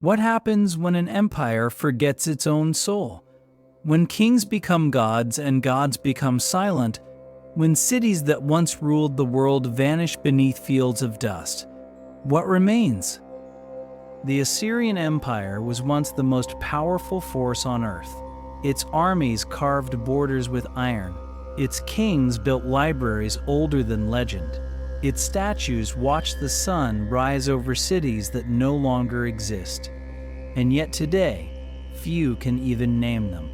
What happens when an empire forgets its own soul? When kings become gods and gods become silent? When cities that once ruled the world vanish beneath fields of dust? What remains? The Assyrian Empire was once the most powerful force on earth. Its armies carved borders with iron. Its kings built libraries older than legend. Its statues watched the sun rise over cities that no longer exist. And yet today, few can even name them.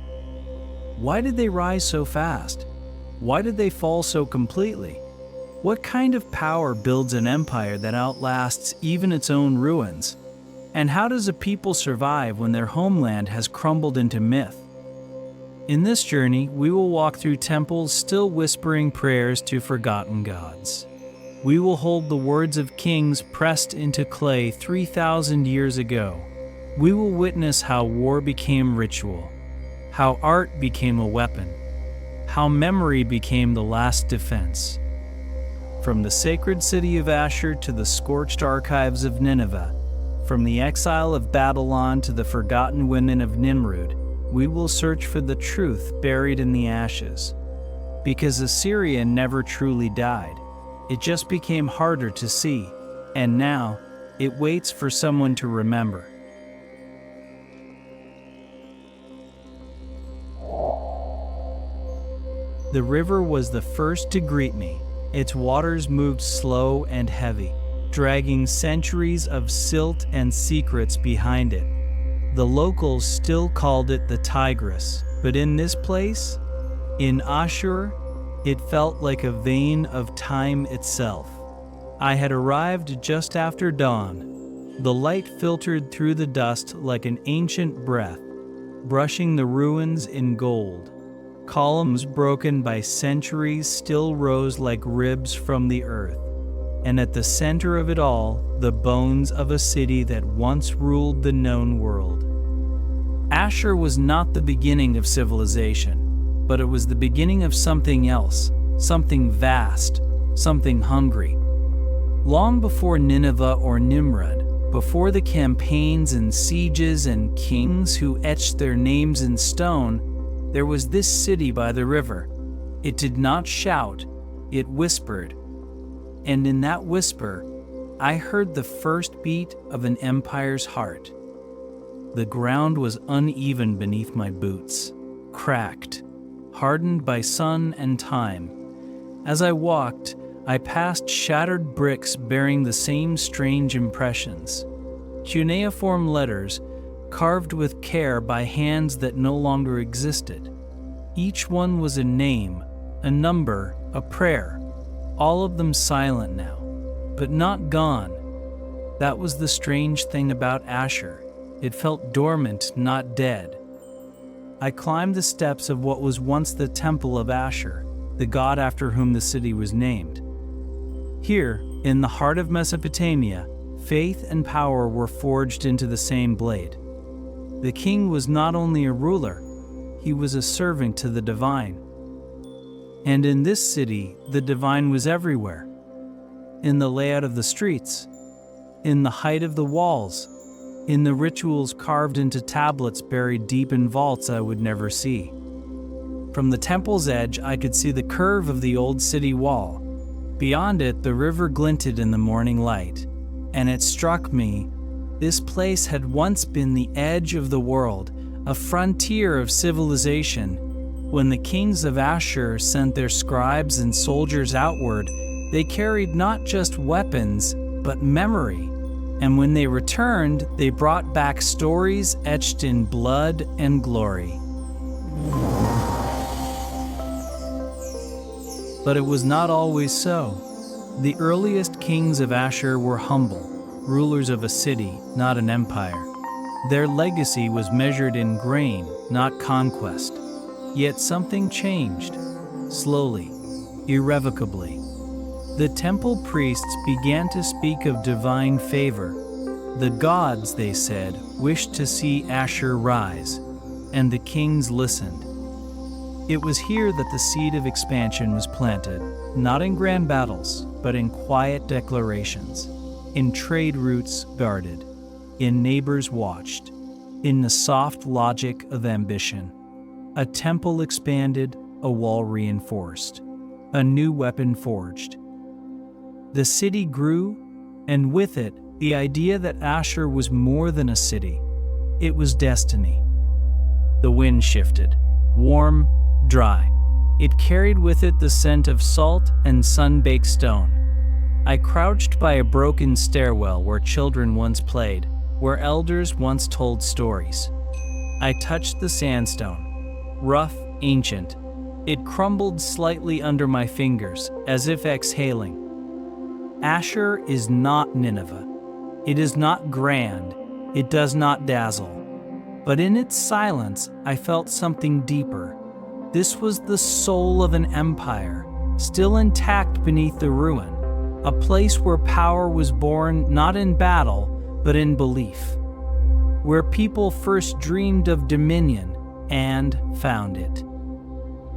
Why did they rise so fast? Why did they fall so completely? What kind of power builds an empire that outlasts even its own ruins? And how does a people survive when their homeland has crumbled into myth? In this journey, we will walk through temples still whispering prayers to forgotten gods. We will hold the words of kings pressed into clay 3,000 years ago. We will witness how war became ritual, how art became a weapon, how memory became the last defense. From the sacred city of Ashur to the scorched archives of Nineveh, from the exile of Babylon to the forgotten women of Nimrud, we will search for the truth buried in the ashes. Because Assyria never truly died. It just became harder to see, and now it waits for someone to remember. The river was the first to greet me. Its waters moved slow and heavy, dragging centuries of silt and secrets behind it. The locals still called it the Tigris, but in this place, in Ashur, it felt like a vein of time itself. I had arrived just after dawn. The light filtered through the dust like an ancient breath, brushing the ruins in gold. Columns broken by centuries still rose like ribs from the earth. And at the center of it all, the bones of a city that once ruled the known world. Ashur was not the beginning of civilization, but it was the beginning of something else, something vast, something hungry. Long before Nineveh or Nimrud, before the campaigns and sieges and kings who etched their names in stone, there was this city by the river. It did not shout, it whispered. And in that whisper, I heard the first beat of an empire's heart. The ground was uneven beneath my boots, cracked, hardened by sun and time. As I walked, I passed shattered bricks bearing the same strange impressions. Cuneiform letters, carved with care by hands that no longer existed. Each one was a name, a number, a prayer, all of them silent now, but not gone. That was the strange thing about Ashur. It felt dormant, not dead. I climbed the steps of what was once the temple of Ashur, the god after whom the city was named. Here, in the heart of Mesopotamia, faith and power were forged into the same blade. The king was not only a ruler, he was a servant to the divine. And in this city, the divine was everywhere. In the layout of the streets, in the height of the walls, in the rituals carved into tablets buried deep in vaults I would never see. From the temple's edge, I could see the curve of the old city wall. Beyond it, the river glinted in the morning light, and it struck me, this place had once been the edge of the world, a frontier of civilization. When the kings of Ashur sent their scribes and soldiers outward, they carried not just weapons, but memory. And when they returned, they brought back stories etched in blood and glory. But it was not always so. The earliest kings of Ashur were humble, rulers of a city, not an empire. Their legacy was measured in grain, not conquest. Yet something changed, slowly, irrevocably. The temple priests began to speak of divine favor. The gods, they said, wished to see Ashur rise, and the kings listened. It was here that the seed of expansion was planted, not in grand battles, but in quiet declarations, in trade routes guarded. in neighbors watched, in the soft logic of ambition. A temple expanded, a wall reinforced, a new weapon forged. The city grew, and with it, the idea that Ashur was more than a city. It was destiny. The wind shifted, warm, dry. It carried with it the scent of salt and sun-baked stone. I crouched by a broken stairwell where children once played, where elders once told stories. I touched the sandstone, rough, ancient. It crumbled slightly under my fingers, as if exhaling. Ashur is not Nineveh. It is not grand. It does not dazzle. But in its silence, I felt something deeper. This was the soul of an empire, still intact beneath the ruin, a place where power was born not in battle, but in belief, where people first dreamed of dominion and found it.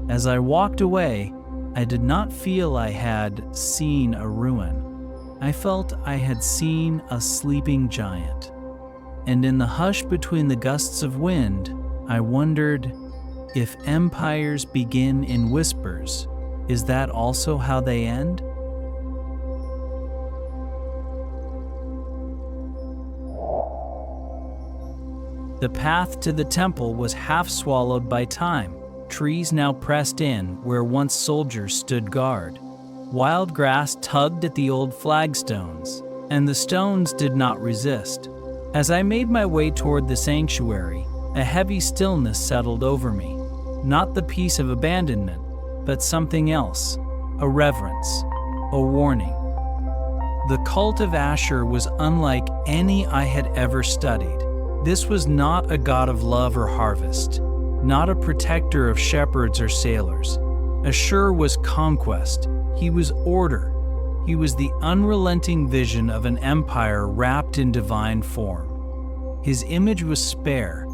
As I walked away, I did not feel I had seen a ruin. I felt I had seen a sleeping giant. And in the hush between the gusts of wind, I wondered, if empires begin in whispers, is that also how they end? The path to the temple was half swallowed by time, trees now pressed in where once soldiers stood guard. Wild grass tugged at the old flagstones, and the stones did not resist. As I made my way toward the sanctuary, a heavy stillness settled over me. Not the peace of abandonment, but something else, a reverence, a warning. The cult of Ashur was unlike any I had ever studied. This was not a god of love or harvest, not a protector of shepherds or sailors. Ashur was conquest. He was order. He was the unrelenting vision of an empire wrapped in divine form. His image was spare,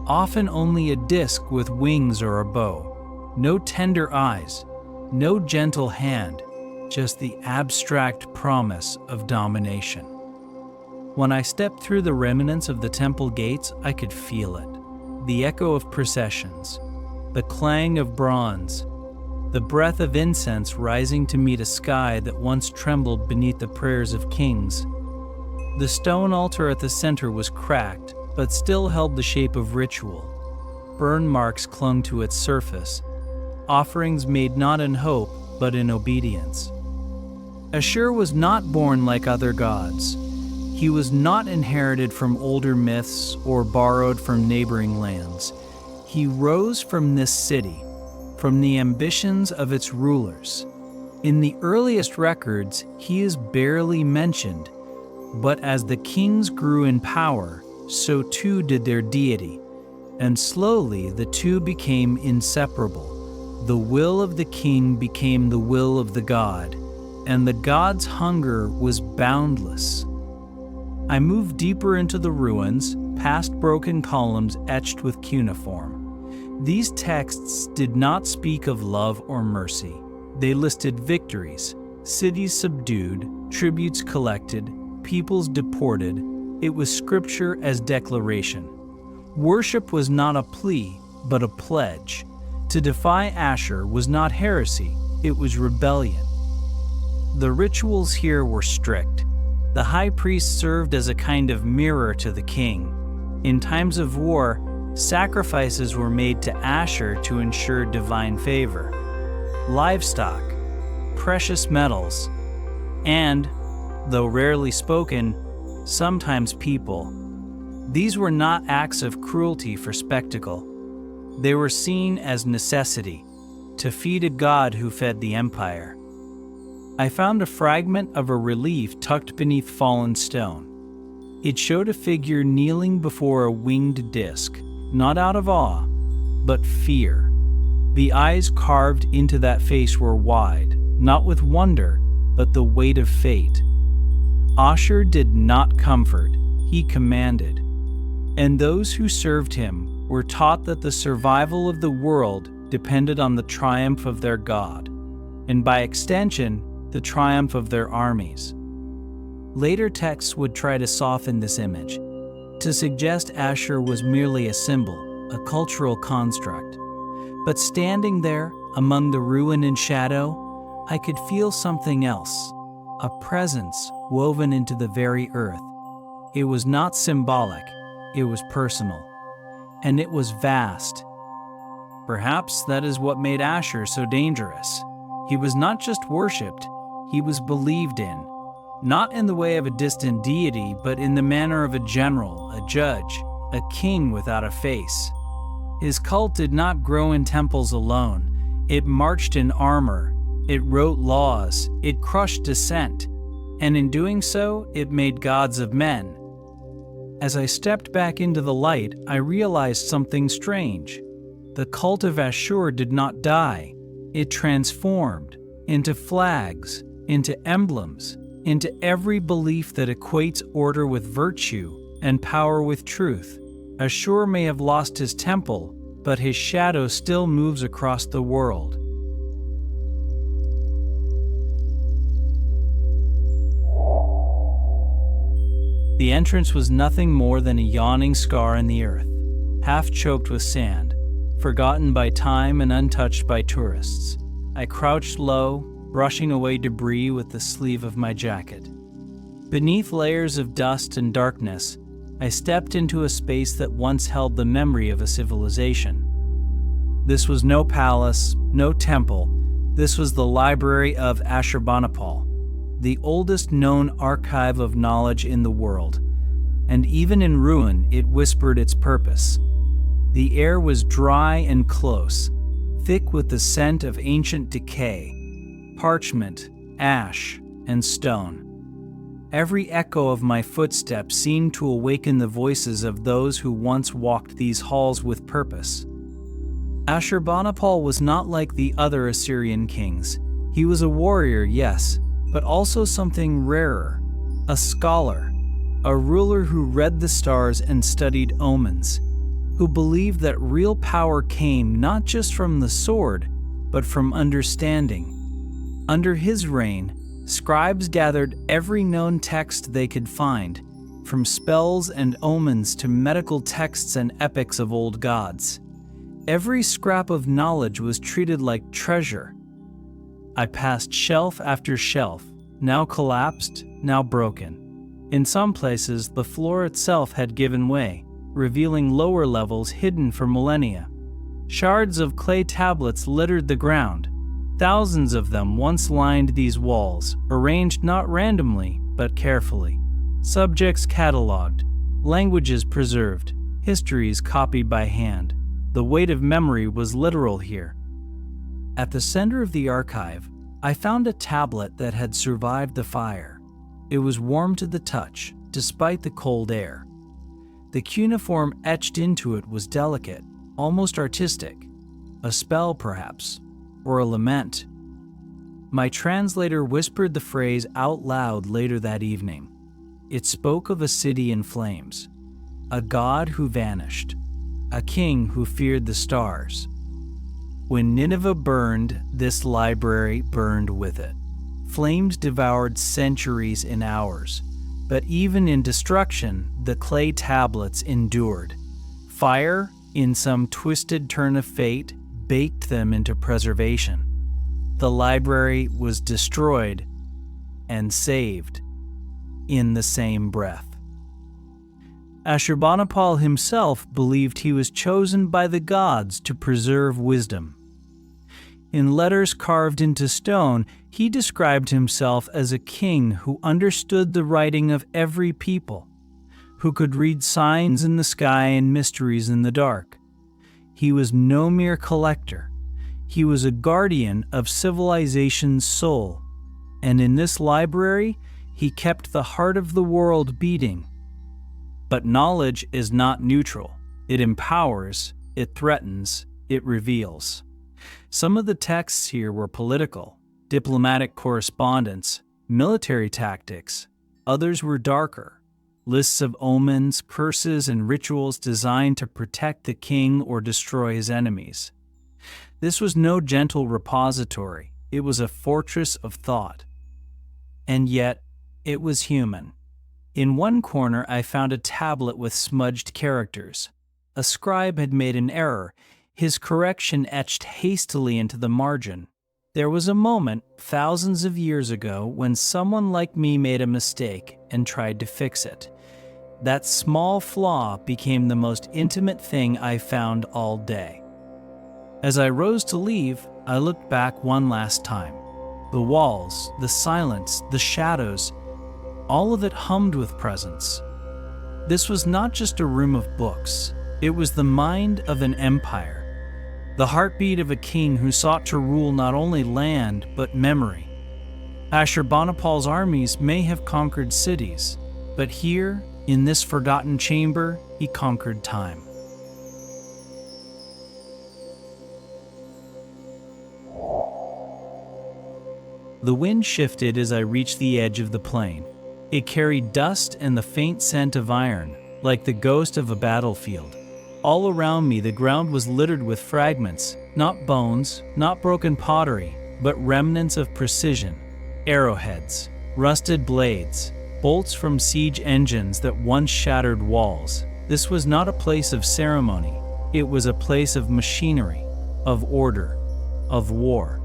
often only a disk with wings or a bow. No tender eyes, no gentle hand, just the abstract promise of domination. When I stepped through the remnants of the temple gates, I could feel it. The echo of processions, the clang of bronze, the breath of incense rising to meet a sky that once trembled beneath the prayers of kings. The stone altar at the center was cracked, but still held the shape of ritual. Burn marks clung to its surface, offerings made not in hope, but in obedience. Ashur was not born like other gods. He was not inherited from older myths or borrowed from neighboring lands. He rose from this city, from the ambitions of its rulers. In the earliest records, he is barely mentioned, but as the kings grew in power, so too did their deity, and slowly the two became inseparable. The will of the king became the will of the god, and the god's hunger was boundless. I moved deeper into the ruins, past broken columns etched with cuneiform. These texts did not speak of love or mercy. They listed victories, cities subdued, tributes collected, peoples deported. It was scripture as declaration. Worship was not a plea, but a pledge. To defy Ashur was not heresy, it was rebellion. The rituals here were strict. The high priest served as a kind of mirror to the king. In times of war, sacrifices were made to Ashur to ensure divine favor. Livestock, precious metals, and, though rarely spoken, sometimes people. These were not acts of cruelty for spectacle. They were seen as necessity, to feed a god who fed the empire. I found a fragment of a relief tucked beneath fallen stone. It showed a figure kneeling before a winged disk, not out of awe, but fear. The eyes carved into that face were wide, not with wonder, but the weight of fate. Ashur did not comfort, he commanded. And those who served him were taught that the survival of the world depended on the triumph of their god, and by extension, the triumph of their armies. Later texts would try to soften this image. to suggest Ashur was merely a symbol, a cultural construct. But standing there, among the ruin and shadow, I could feel something else, a presence woven into the very earth. It was not symbolic, it was personal, and it was vast. Perhaps that is what made Ashur so dangerous. He was not just worshipped, he was believed in, not in the way of a distant deity, but in the manner of a general, a judge, a king without a face. His cult did not grow in temples alone. It marched in armor, it wrote laws, it crushed dissent, and in doing so, it made gods of men. As I stepped back into the light, I realized something strange. The cult of Ashur did not die. It transformed into flags, into emblems, into every belief that equates order with virtue and power with truth. Ashur may have lost his temple, but his shadow still moves across the world. The entrance was nothing more than a yawning scar in the earth, half choked with sand, forgotten by time and untouched by tourists. I crouched low, brushing away debris with the sleeve of my jacket. Beneath layers of dust and darkness, I stepped into a space that once held the memory of a civilization. This was no palace, no temple. This was the library of Ashurbanipal, the oldest known archive of knowledge in the world, and even in ruin it whispered its purpose. The air was dry and close, thick with the scent of ancient decay, parchment, ash, and stone. Every echo of my footsteps seemed to awaken the voices of those who once walked these halls with purpose. Ashurbanipal was not like the other Assyrian kings. He was a warrior, yes, but also something rarer, a scholar, a ruler who read the stars and studied omens, who believed that real power came not just from the sword, but from understanding. Under his reign, scribes gathered every known text they could find, from spells and omens to medical texts and epics of old gods. Every scrap of knowledge was treated like treasure. I passed shelf after shelf, now collapsed, now broken. In some places, the floor itself had given way, revealing lower levels hidden for millennia. Shards of clay tablets littered the ground. Thousands of them once lined these walls, arranged not randomly, but carefully. Subjects catalogued, languages preserved, histories copied by hand. The weight of memory was literal here. At the center of the archive, I found a tablet that had survived the fire. It was warm to the touch, despite the cold air. The cuneiform etched into it was delicate, almost artistic. A spell, perhaps, or a lament. My translator whispered the phrase out loud later that evening. It spoke of a city in flames, a god who vanished, a king who feared the stars. When Nineveh burned, this library burned with it. Flames devoured centuries in hours, but even in destruction, the clay tablets endured. Fire, in some twisted turn of fate, baked them into preservation. The library was destroyed and saved in the same breath. Ashurbanipal himself believed he was chosen by the gods to preserve wisdom. In letters carved into stone, he described himself as a king who understood the writing of every people, who could read signs in the sky and mysteries in the dark. He was no mere collector. He was a guardian of civilization's soul, and in this library, he kept the heart of the world beating. But knowledge is not neutral. It empowers, it threatens, it reveals. Some of the texts here were political, diplomatic correspondence, military tactics. Others were darker, lists of omens, curses, and rituals designed to protect the king or destroy his enemies. This was no gentle repository. It was a fortress of thought. And yet, it was human. In one corner, I found a tablet with smudged characters. A scribe had made an error, his correction etched hastily into the margin. There was a moment, thousands of years ago, when someone like me made a mistake and tried to fix it. That small flaw became the most intimate thing I found all day. As I rose to leave, I looked back one last time. The walls, the silence, the shadows, all of it hummed with presence. This was not just a room of books. It was the mind of an empire, the heartbeat of a king who sought to rule not only land but memory. Ashurbanipal's armies may have conquered cities, but here, in this forgotten chamber, he conquered time. The wind shifted as I reached the edge of the plain. It carried dust and the faint scent of iron, like the ghost of a battlefield. All around me, the ground was littered with fragments, not bones, not broken pottery, but remnants of precision. Arrowheads, rusted blades, bolts from siege engines that once shattered walls. This was not a place of ceremony. It was a place of machinery, of order, of war.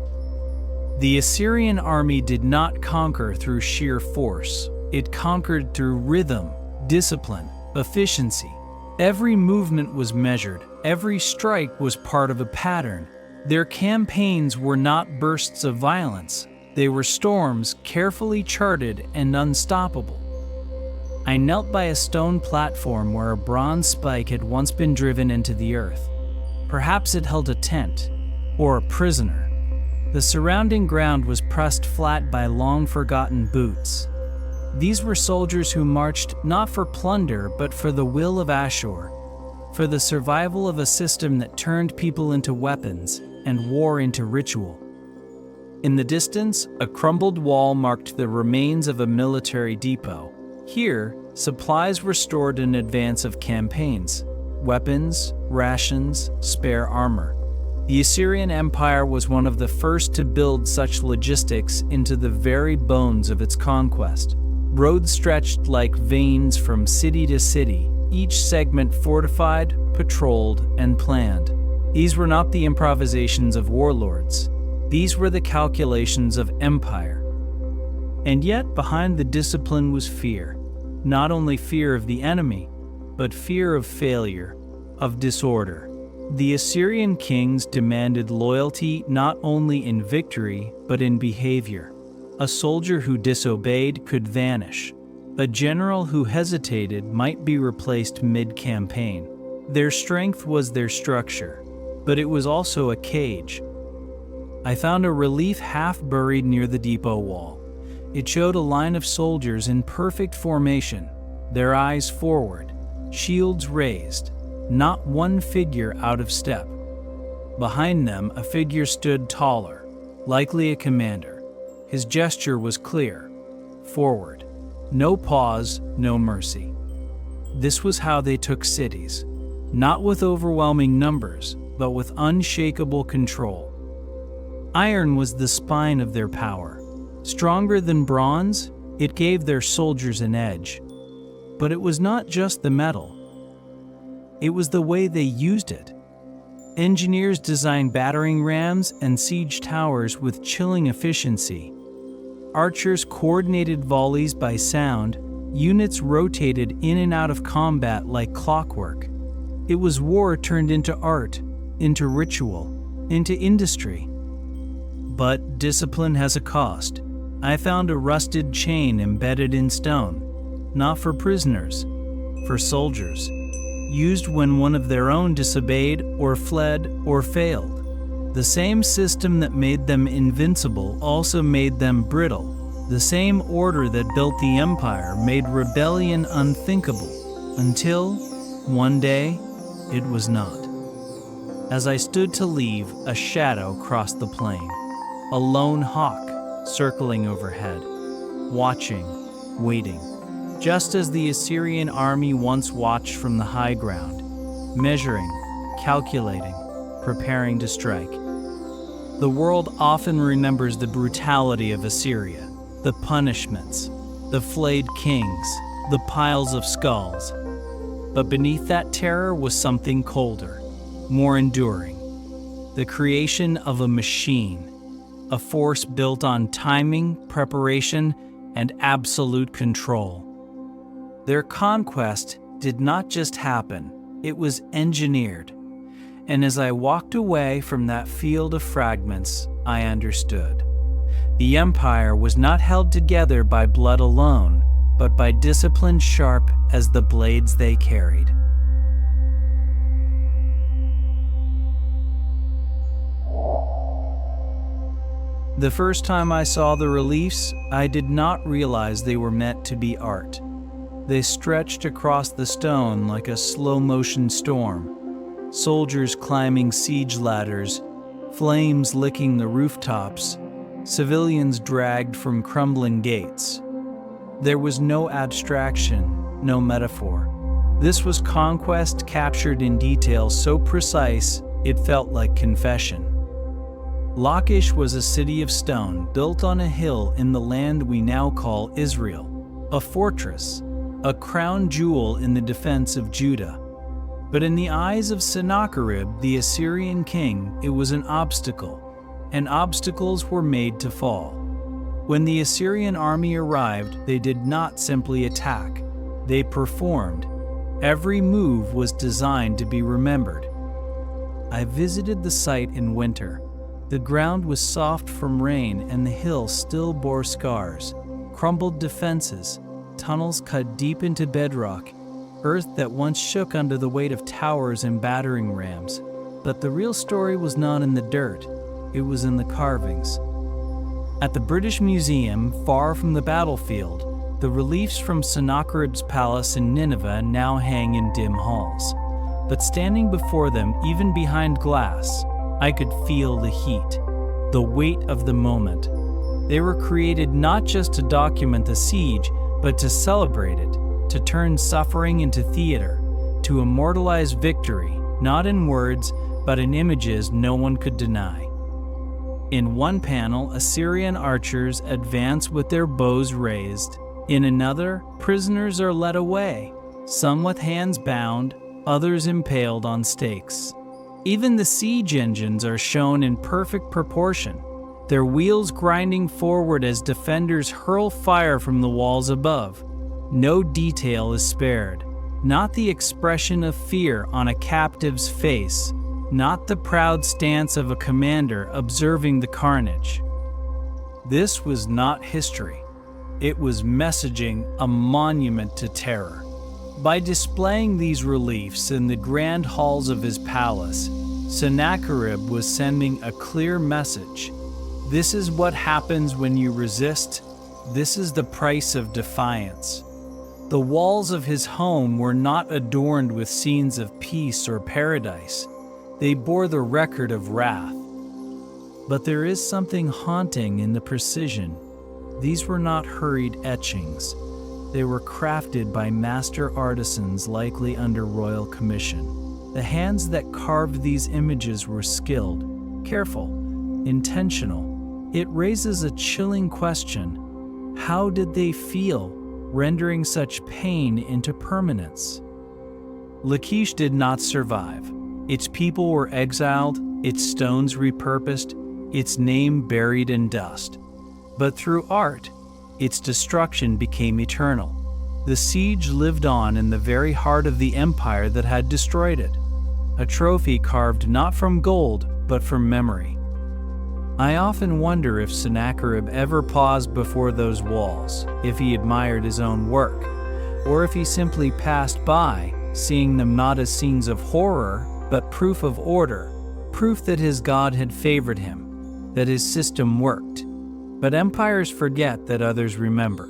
The Assyrian army did not conquer through sheer force. It conquered through rhythm, discipline, efficiency. Every movement was measured. Every strike was part of a pattern. Their campaigns were not bursts of violence. They were storms carefully charted and unstoppable. I knelt by a stone platform where a bronze spike had once been driven into the earth. Perhaps it held a tent, or a prisoner. The surrounding ground was pressed flat by long-forgotten boots. These were soldiers who marched not for plunder but for the will of Ashur, for the survival of a system that turned people into weapons and war into ritual. In the distance, a crumbled wall marked the remains of a military depot. Here, supplies were stored in advance of campaigns: weapons, rations, spare armor. The Assyrian Empire was one of the first to build such logistics into the very bones of its conquest. Roads stretched like veins from city to city, each segment fortified, patrolled, and planned. These were not the improvisations of warlords. These were the calculations of empire. And yet, behind the discipline was fear. Not only fear of the enemy, but fear of failure, of disorder. The Assyrian kings demanded loyalty not only in victory, but in behavior. A soldier who disobeyed could vanish. A general who hesitated might be replaced mid-campaign. Their strength was their structure, but it was also a cage. I found a relief half buried near the depot wall. It showed a line of soldiers in perfect formation, their eyes forward, shields raised. Not one figure out of step. Behind them, a figure stood taller, likely a commander. His gesture was clear: forward. No pause, no mercy. This was how they took cities, not with overwhelming numbers, but with unshakable control. Iron was the spine of their power. Stronger than bronze, it gave their soldiers an edge. But it was not just the metal. It was the way they used it. Engineers designed battering rams and siege towers with chilling efficiency. Archers coordinated volleys by sound. Units rotated in and out of combat like clockwork. It was war turned into art, into ritual, into industry. But discipline has a cost. I found a rusted chain embedded in stone, not for prisoners, for soldiers. Used when one of their own disobeyed or fled or failed. The same system that made them invincible also made them brittle. The same order that built the empire made rebellion unthinkable, until, one day, it was not. As I stood to leave, a shadow crossed the plain. A lone hawk circling overhead, watching, waiting. Just as the Assyrian army once watched from the high ground, measuring, calculating, preparing to strike. The world often remembers the brutality of Assyria, the punishments, the flayed kings, the piles of skulls. But beneath that terror was something colder, more enduring. The creation of a machine, a force built on timing, preparation, and absolute control. Their conquest did not just happen, it was engineered. And as I walked away from that field of fragments, I understood. The empire was not held together by blood alone, but by discipline sharp as the blades they carried. The first time I saw the reliefs, I did not realize they were meant to be art. They stretched across the stone like a slow-motion storm. Soldiers climbing siege ladders, flames licking the rooftops, civilians dragged from crumbling gates. There was no abstraction, no metaphor. This was conquest captured in detail so precise it felt like confession. Lachish was a city of stone built on a hill in the land we now call Israel, a fortress, a crown jewel in the defense of Judah. But in the eyes of Sennacherib, the Assyrian king, it was an obstacle, and obstacles were made to fall. When the Assyrian army arrived, they did not simply attack, they performed. Every move was designed to be remembered. I visited the site in winter. The ground was soft from rain and the hill still bore scars, crumbled defenses, tunnels cut deep into bedrock, earth that once shook under the weight of towers and battering rams. But the real story was not in the dirt, it was in the carvings. At the British Museum, far from the battlefield, the reliefs from Sennacherib's palace in Nineveh now hang in dim halls. But standing before them, even behind glass, I could feel the heat, the weight of the moment. They were created not just to document the siege, but to celebrate it, to turn suffering into theater, to immortalize victory, not in words, but in images no one could deny. In one panel, Assyrian archers advance with their bows raised. In another, prisoners are led away, some with hands bound, others impaled on stakes. Even the siege engines are shown in perfect proportion, their wheels grinding forward as defenders hurl fire from the walls above. No detail is spared, not the expression of fear on a captive's face, not the proud stance of a commander observing the carnage. This was not history. It was messaging, a monument to terror. By displaying these reliefs in the grand halls of his palace, Sennacherib was sending a clear message. This is what happens when you resist. This is the price of defiance. The walls of his home were not adorned with scenes of peace or paradise. They bore the record of wrath. But there is something haunting in the precision. These were not hurried etchings. They were crafted by master artisans, likely under royal commission. The hands that carved these images were skilled, careful, intentional. It raises a chilling question. How did they feel, rendering such pain into permanence? Lachish did not survive. Its people were exiled, its stones repurposed, its name buried in dust. But through art, its destruction became eternal. The siege lived on in the very heart of the empire that had destroyed it, a trophy carved not from gold, but from memory. I often wonder if Sennacherib ever paused before those walls, if he admired his own work, or if he simply passed by, seeing them not as scenes of horror, but proof of order, proof that his God had favored him, that his system worked. But empires forget that others remember.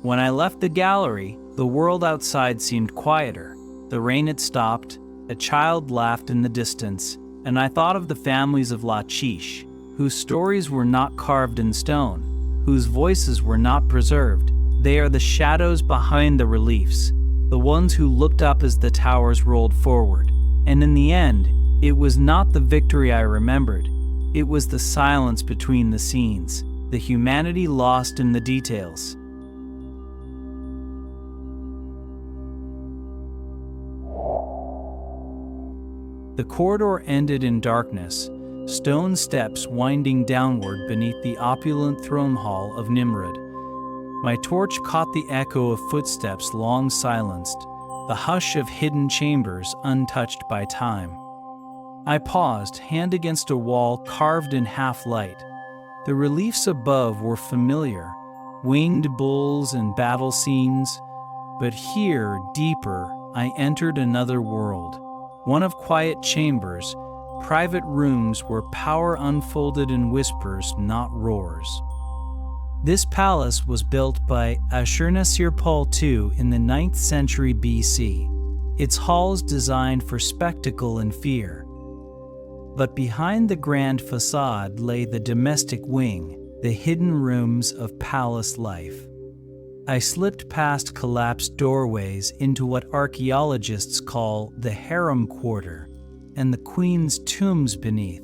When I left the gallery, the world outside seemed quieter. The rain had stopped, a child laughed in the distance, and I thought of the families of Lachish, whose stories were not carved in stone, whose voices were not preserved. They are the shadows behind the reliefs, the ones who looked up as the towers rolled forward. And in the end, it was not the victory I remembered. It was the silence between the scenes, the humanity lost in the details. The corridor ended in darkness, stone steps winding downward beneath the opulent throne hall of Nimrud. My torch caught the echo of footsteps long silenced, the hush of hidden chambers untouched by time. I paused, hand against a wall carved in half-light. The reliefs above were familiar, winged bulls and battle scenes, but here, deeper, I entered another world, one of quiet chambers, private rooms where power unfolded in whispers, not roars. This palace was built by Ashurbanipal II in the 9th century BC, its halls designed for spectacle and fear. But behind the grand facade lay the domestic wing, the hidden rooms of palace life. I slipped past collapsed doorways into what archaeologists call the harem quarter and the queen's tombs beneath.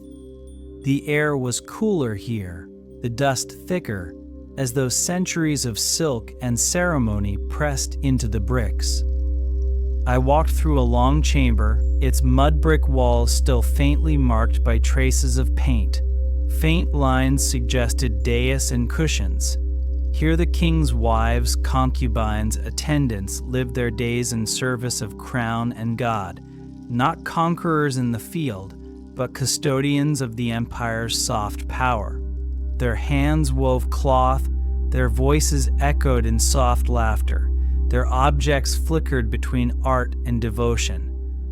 The air was cooler here, the dust thicker, as though centuries of silk and ceremony pressed into the bricks. I walked through a long chamber, its mud brick walls still faintly marked by traces of paint. Faint lines suggested dais and cushions. Here the king's wives, concubines, attendants lived their days in service of crown and god, not conquerors in the field, but custodians of the empire's soft power. Their hands wove cloth, their voices echoed in soft laughter. Their objects flickered between art and devotion.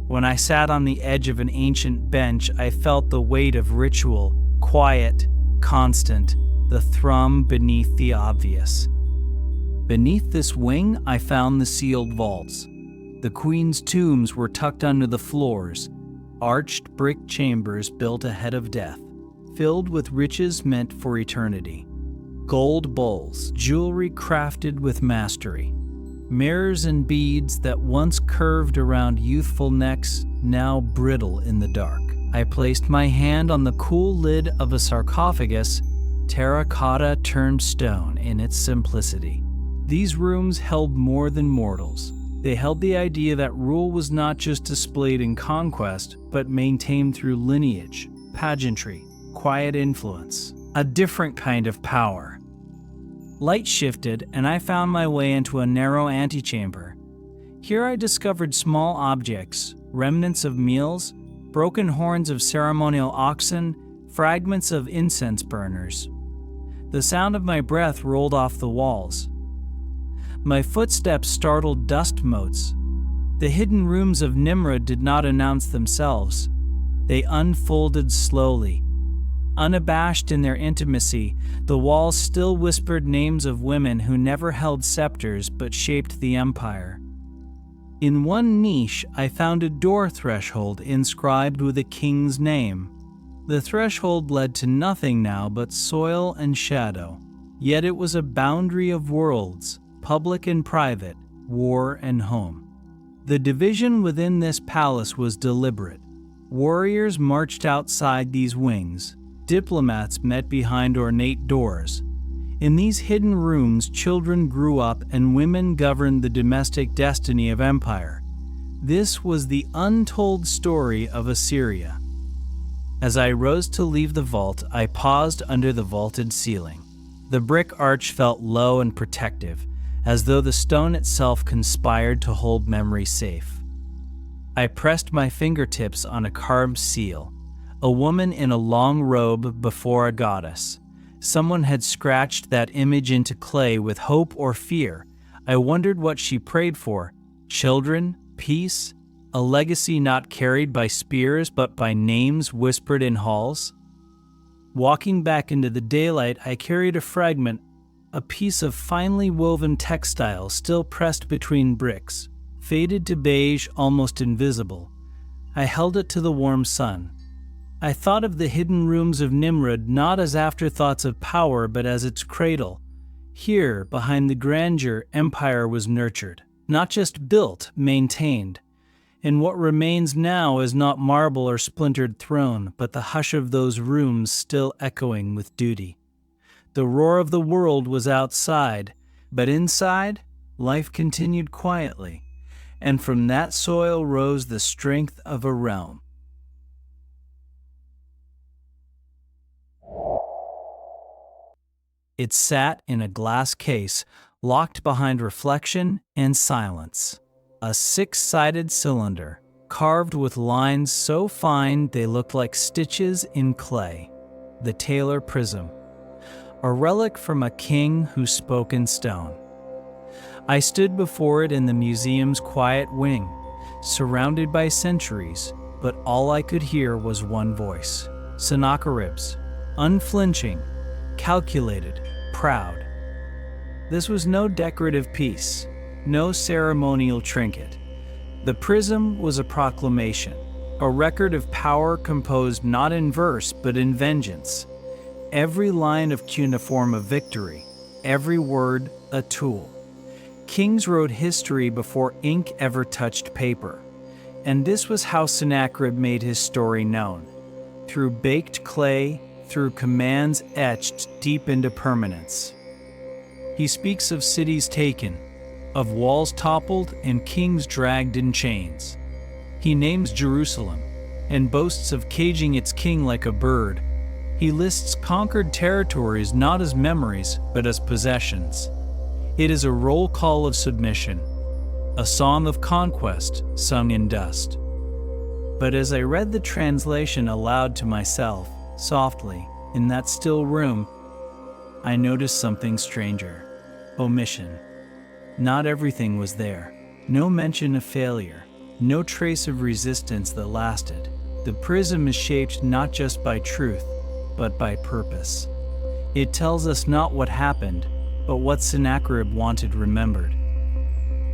When I sat on the edge of an ancient bench, I felt the weight of ritual, quiet, constant, the thrum beneath the obvious. Beneath this wing, I found the sealed vaults. The queen's tombs were tucked under the floors, arched brick chambers built ahead of death, filled with riches meant for eternity. Gold bowls, jewelry crafted with mastery. Mirrors and beads that once curved around youthful necks, now brittle in the dark. I placed my hand on the cool lid of a sarcophagus, terracotta turned stone in its simplicity. These rooms held more than mortals. They held the idea that rule was not just displayed in conquest, but maintained through lineage, pageantry, quiet influence, a different kind of power. Light shifted, and I found my way into a narrow antechamber. Here I discovered small objects, remnants of meals, broken horns of ceremonial oxen, fragments of incense burners. The sound of my breath rolled off the walls. My footsteps startled dust motes. The hidden rooms of Nimrud did not announce themselves. They unfolded slowly. Unabashed in their intimacy, the walls still whispered names of women who never held scepters but shaped the empire. In one niche, I found a door threshold inscribed with a king's name. The threshold led to nothing now but soil and shadow, yet it was a boundary of worlds, public and private, war and home. The division within this palace was deliberate. Warriors marched outside these wings. Diplomats met behind ornate doors. In these hidden rooms, children grew up and women governed the domestic destiny of empire. This was the untold story of Assyria. As I rose to leave the vault, I paused under the vaulted ceiling. The brick arch felt low and protective, as though the stone itself conspired to hold memory safe. I pressed my fingertips on a carved seal. A woman in a long robe before a goddess. Someone had scratched that image into clay with hope or fear. I wondered what she prayed for. Children? Peace? A legacy not carried by spears but by names whispered in halls? Walking back into the daylight, I carried a fragment, a piece of finely woven textile still pressed between bricks, faded to beige, almost invisible. I held it to the warm sun. I thought of the hidden rooms of Nimrud not as afterthoughts of power, but as its cradle. Here, behind the grandeur, empire was nurtured, not just built, maintained. And what remains now is not marble or splintered throne, but the hush of those rooms still echoing with duty. The roar of the world was outside, but inside, life continued quietly, and from that soil rose the strength of a realm. It sat in a glass case, locked behind reflection and silence. A six-sided cylinder, carved with lines so fine they looked like stitches in clay. The Taylor Prism, a relic from a king who spoke in stone. I stood before it in the museum's quiet wing, surrounded by centuries, but all I could hear was one voice, Sennacherib's, unflinching, calculated, proud. This was no decorative piece, no ceremonial trinket. The prism was a proclamation, a record of power composed not in verse but in vengeance. Every line of cuneiform a victory, every word a tool. Kings wrote history before ink ever touched paper, and this was how Sennacherib made his story known, through baked clay, through commands etched deep into permanence. He speaks of cities taken, of walls toppled and kings dragged in chains. He names Jerusalem and boasts of caging its king like a bird. He lists conquered territories not as memories but as possessions. It is a roll call of submission, a song of conquest sung in dust. But as I read the translation aloud to myself, softly, in that still room, I noticed something stranger. Omission. Not everything was there. No mention of failure. No trace of resistance that lasted. The prism is shaped not just by truth, but by purpose. It tells us not what happened, but what Sennacherib wanted remembered.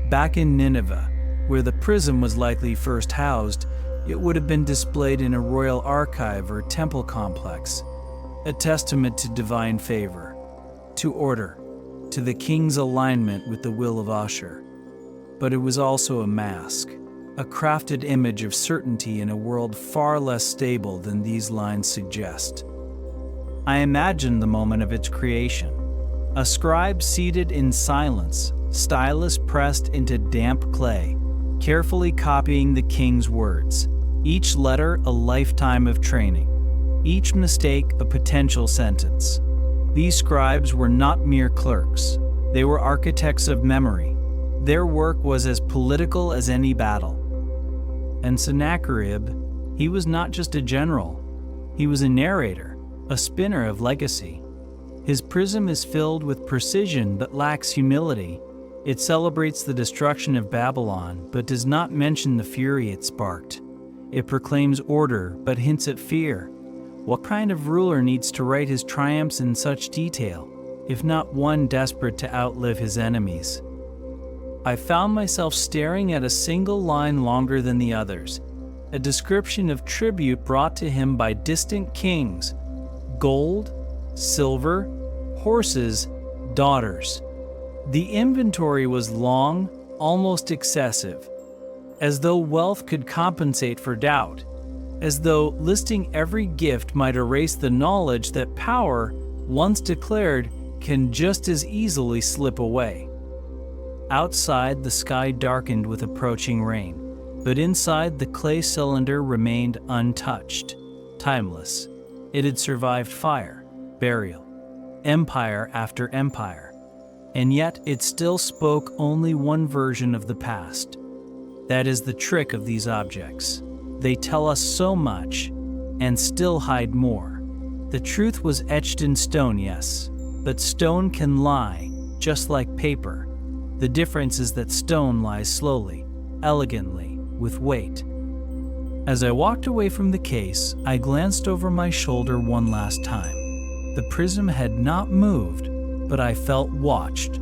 Back in Nineveh, where the prism was likely first housed, it would have been displayed in a royal archive or temple complex, a testament to divine favor, to order, to the king's alignment with the will of Ashur. But it was also a mask, a crafted image of certainty in a world far less stable than these lines suggest. I imagined the moment of its creation. A scribe seated in silence, stylus pressed into damp clay, carefully copying the king's words, each letter a lifetime of training, each mistake a potential sentence. These scribes were not mere clerks. They were architects of memory. Their work was as political as any battle. And Sennacherib, he was not just a general. He was a narrator, a spinner of legacy. His prism is filled with precision but lacks humility. It celebrates the destruction of Babylon but does not mention the fury it sparked. It proclaims order but hints at fear. What kind of ruler needs to write his triumphs in such detail, if not one desperate to outlive his enemies? I found myself staring at a single line longer than the others, a description of tribute brought to him by distant kings: gold, silver, horses, daughters. The inventory was long, almost excessive, as though wealth could compensate for doubt, as though listing every gift might erase the knowledge that power, once declared, can just as easily slip away. Outside, the sky darkened with approaching rain, but inside the clay cylinder remained untouched, timeless. It had survived fire, burial, empire after empire, and yet it still spoke only one version of the past. That is the trick of these objects. They tell us so much, and still hide more. The truth was etched in stone, yes, but stone can lie, just like paper. The difference is that stone lies slowly, elegantly, with weight. As I walked away from the case, I glanced over my shoulder one last time. The prism had not moved, but I felt watched.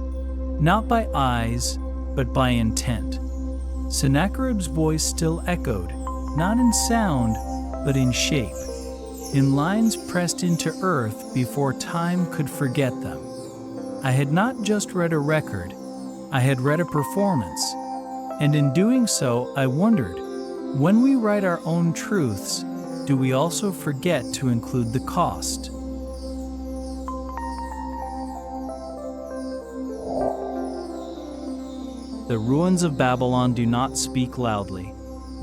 Not by eyes, but by intent. Sennacherib's voice still echoed, not in sound, but in shape, in lines pressed into earth before time could forget them. I had not just read a record, I had read a performance, and in doing so, I wondered, when we write our own truths, do we also forget to include the cost? The ruins of Babylon do not speak loudly.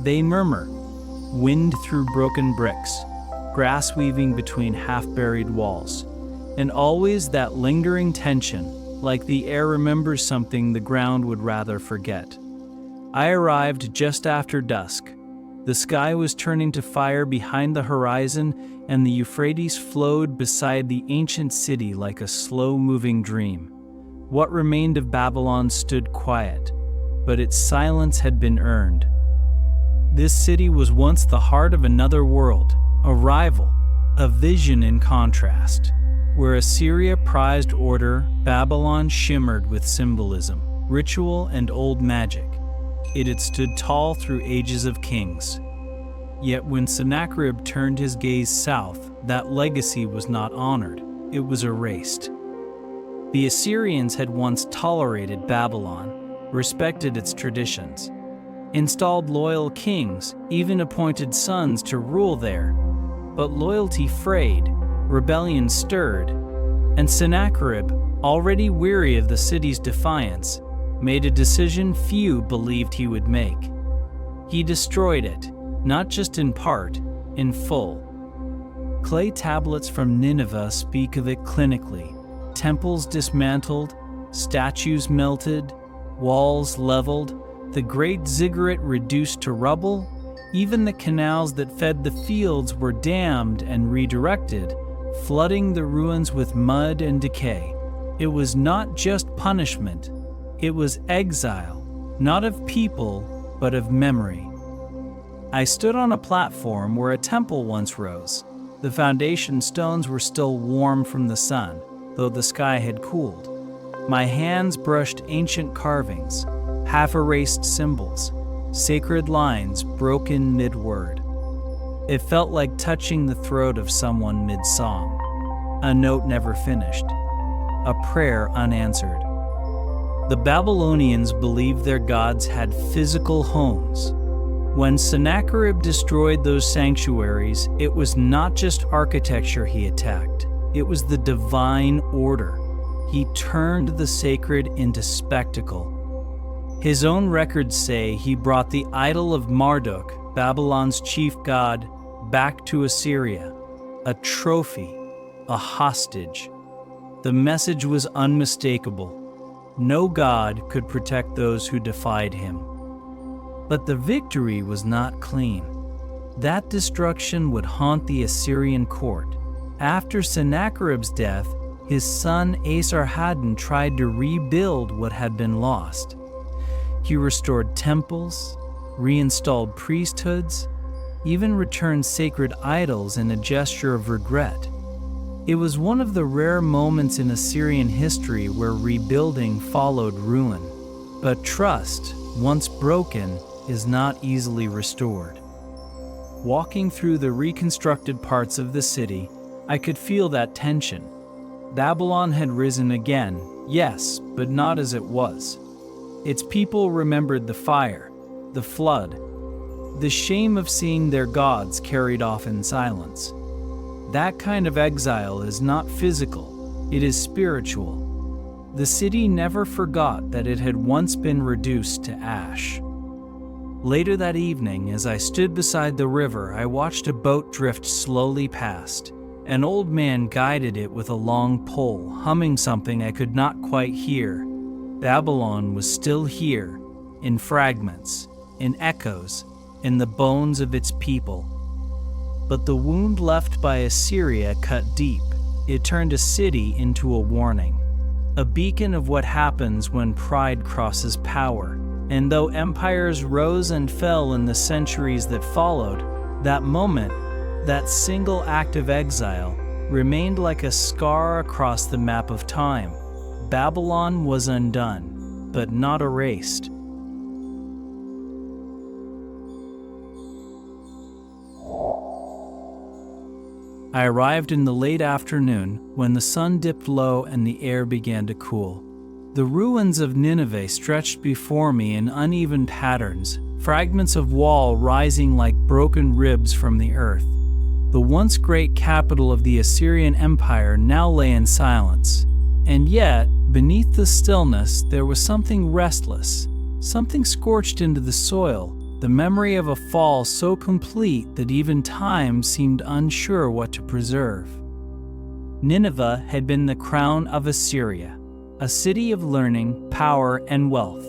They murmur, wind through broken bricks, grass weaving between half-buried walls. and always that lingering tension, like the air remembers something the ground would rather forget. I arrived just after dusk. The sky was turning to fire behind the horizon, and the Euphrates flowed beside the ancient city like a slow-moving dream. What remained of Babylon stood quiet, but its silence had been earned. This city was once the heart of another world, a rival, a vision in contrast. Where Assyria prized order, Babylon shimmered with symbolism, ritual, and old magic. It had stood tall through ages of kings. Yet when Sennacherib turned his gaze south, that legacy was not honored, it was erased. The Assyrians had once tolerated Babylon, respected its traditions, installed loyal kings, even appointed sons to rule there. But loyalty frayed, rebellion stirred, and Sennacherib, already weary of the city's defiance, made a decision few believed he would make. He destroyed it, not just in part, in full. Clay tablets from Nineveh speak of it clinically. Temples dismantled, statues melted, walls leveled, the great ziggurat reduced to rubble. Even the canals that fed the fields were dammed and redirected, flooding the ruins with mud and decay. It was not just punishment, it was exile, not of people, but of memory. I stood on a platform where a temple once rose. The foundation stones were still warm from the sun, though the sky had cooled. My hands brushed ancient carvings, half-erased symbols, sacred lines broken mid-word. It felt like touching the throat of someone mid-song, a note never finished, a prayer unanswered. The Babylonians believed their gods had physical homes. When Sennacherib destroyed those sanctuaries, it was not just architecture he attacked, it was the divine order. He turned the sacred into spectacle. His own records say he brought the idol of Marduk, Babylon's chief god, back to Assyria, a trophy, a hostage. The message was unmistakable. No god could protect those who defied him. But the victory was not clean. That destruction would haunt the Assyrian court. After Sennacherib's death, his son Esarhaddon tried to rebuild what had been lost. He restored temples, reinstalled priesthoods, even returned sacred idols in a gesture of regret. It was one of the rare moments in Assyrian history where rebuilding followed ruin. But trust, once broken, is not easily restored. Walking through the reconstructed parts of the city, I could feel that tension. Babylon had risen again, yes, but not as it was. Its people remembered the fire, the flood, the shame of seeing their gods carried off in silence. That kind of exile is not physical, it is spiritual. The city never forgot that it had once been reduced to ash. Later that evening, as I stood beside the river, I watched a boat drift slowly past. An old man guided it with a long pole, humming something I could not quite hear. Babylon was still here, in fragments, in echoes, in the bones of its people. But the wound left by Assyria cut deep. It turned a city into a warning, a beacon of what happens when pride crosses power. And though empires rose and fell in the centuries that followed, that moment, that single act of exile, remained like a scar across the map of time. Babylon was undone, but not erased. I arrived in the late afternoon when the sun dipped low and the air began to cool. The ruins of Nineveh stretched before me in uneven patterns, fragments of wall rising like broken ribs from the earth. The once great capital of the Assyrian Empire now lay in silence. And yet, beneath the stillness, there was something restless, something scorched into the soil, the memory of a fall so complete that even time seemed unsure what to preserve. Nineveh had been the crown of Assyria, a city of learning, power, and wealth.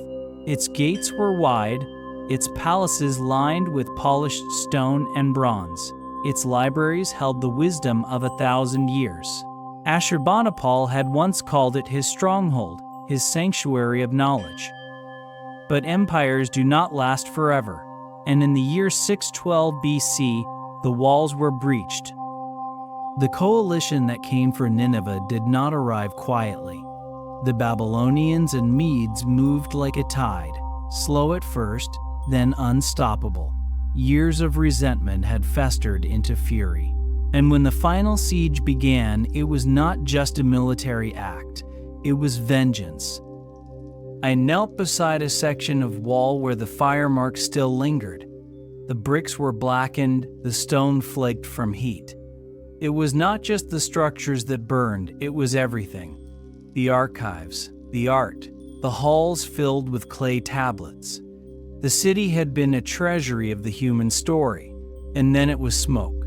Its gates were wide, its palaces lined with polished stone and bronze. Its libraries held the wisdom of 1,000 years. Ashurbanipal had once called it his stronghold, his sanctuary of knowledge. But empires do not last forever, and in the year 612 BC, the walls were breached. The coalition that came for Nineveh did not arrive quietly. The Babylonians and Medes moved like a tide, slow at first, then unstoppable. Years of resentment had festered into fury. And when the final siege began, it was not just a military act, it was vengeance. I knelt beside a section of wall where the fire marks still lingered. The bricks were blackened, the stone flaked from heat. It was not just the structures that burned, it was everything. The archives, the art, the halls filled with clay tablets. The city had been a treasury of the human story, and then it was smoke.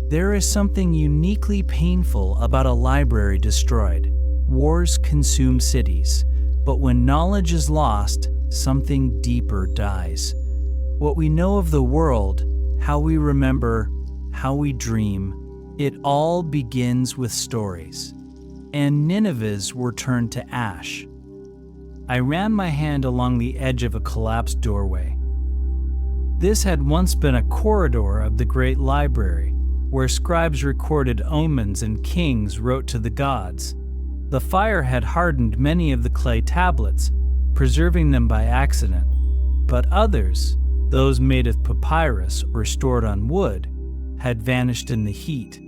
There is something uniquely painful about a library destroyed. Wars consume cities, but when knowledge is lost, something deeper dies. What we know of the world, how we remember, how we dream, it all begins with stories. And Nineveh's were turned to ash. I ran my hand along the edge of a collapsed doorway. This had once been a corridor of the great library, where scribes recorded omens and kings wrote to the gods. The fire had hardened many of the clay tablets, preserving them by accident. But others, those made of papyrus or stored on wood, had vanished in the heat,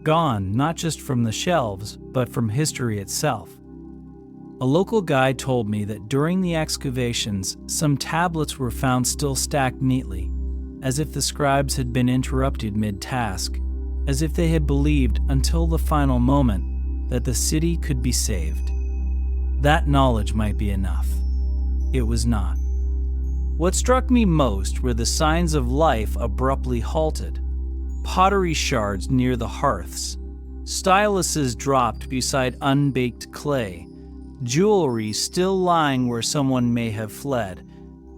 gone not just from the shelves, but from history itself. A local guide told me that during the excavations, some tablets were found still stacked neatly, as if the scribes had been interrupted mid-task, as if they had believed until the final moment that the city could be saved. That knowledge might be enough. It was not. What struck me most were the signs of life abruptly halted. Pottery shards near the hearths, styluses dropped beside unbaked clay, jewelry still lying where someone may have fled.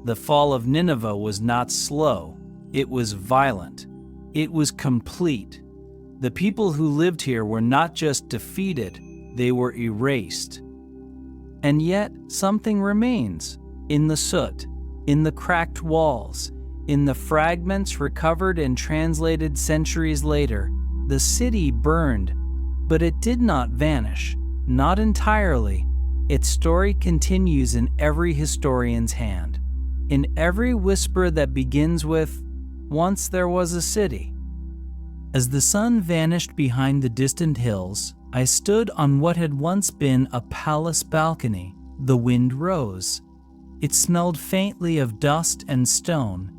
The fall of Nineveh was not slow, it was violent. It was complete. The people who lived here were not just defeated, they were erased. And yet, something remains, in the soot, in the cracked walls, in the fragments recovered and translated centuries later. The city burned, but it did not vanish, not entirely. Its story continues in every historian's hand, in every whisper that begins with, "Once there was a city." As the sun vanished behind the distant hills, I stood on what had once been a palace balcony. The wind rose. It smelled faintly of dust and stone,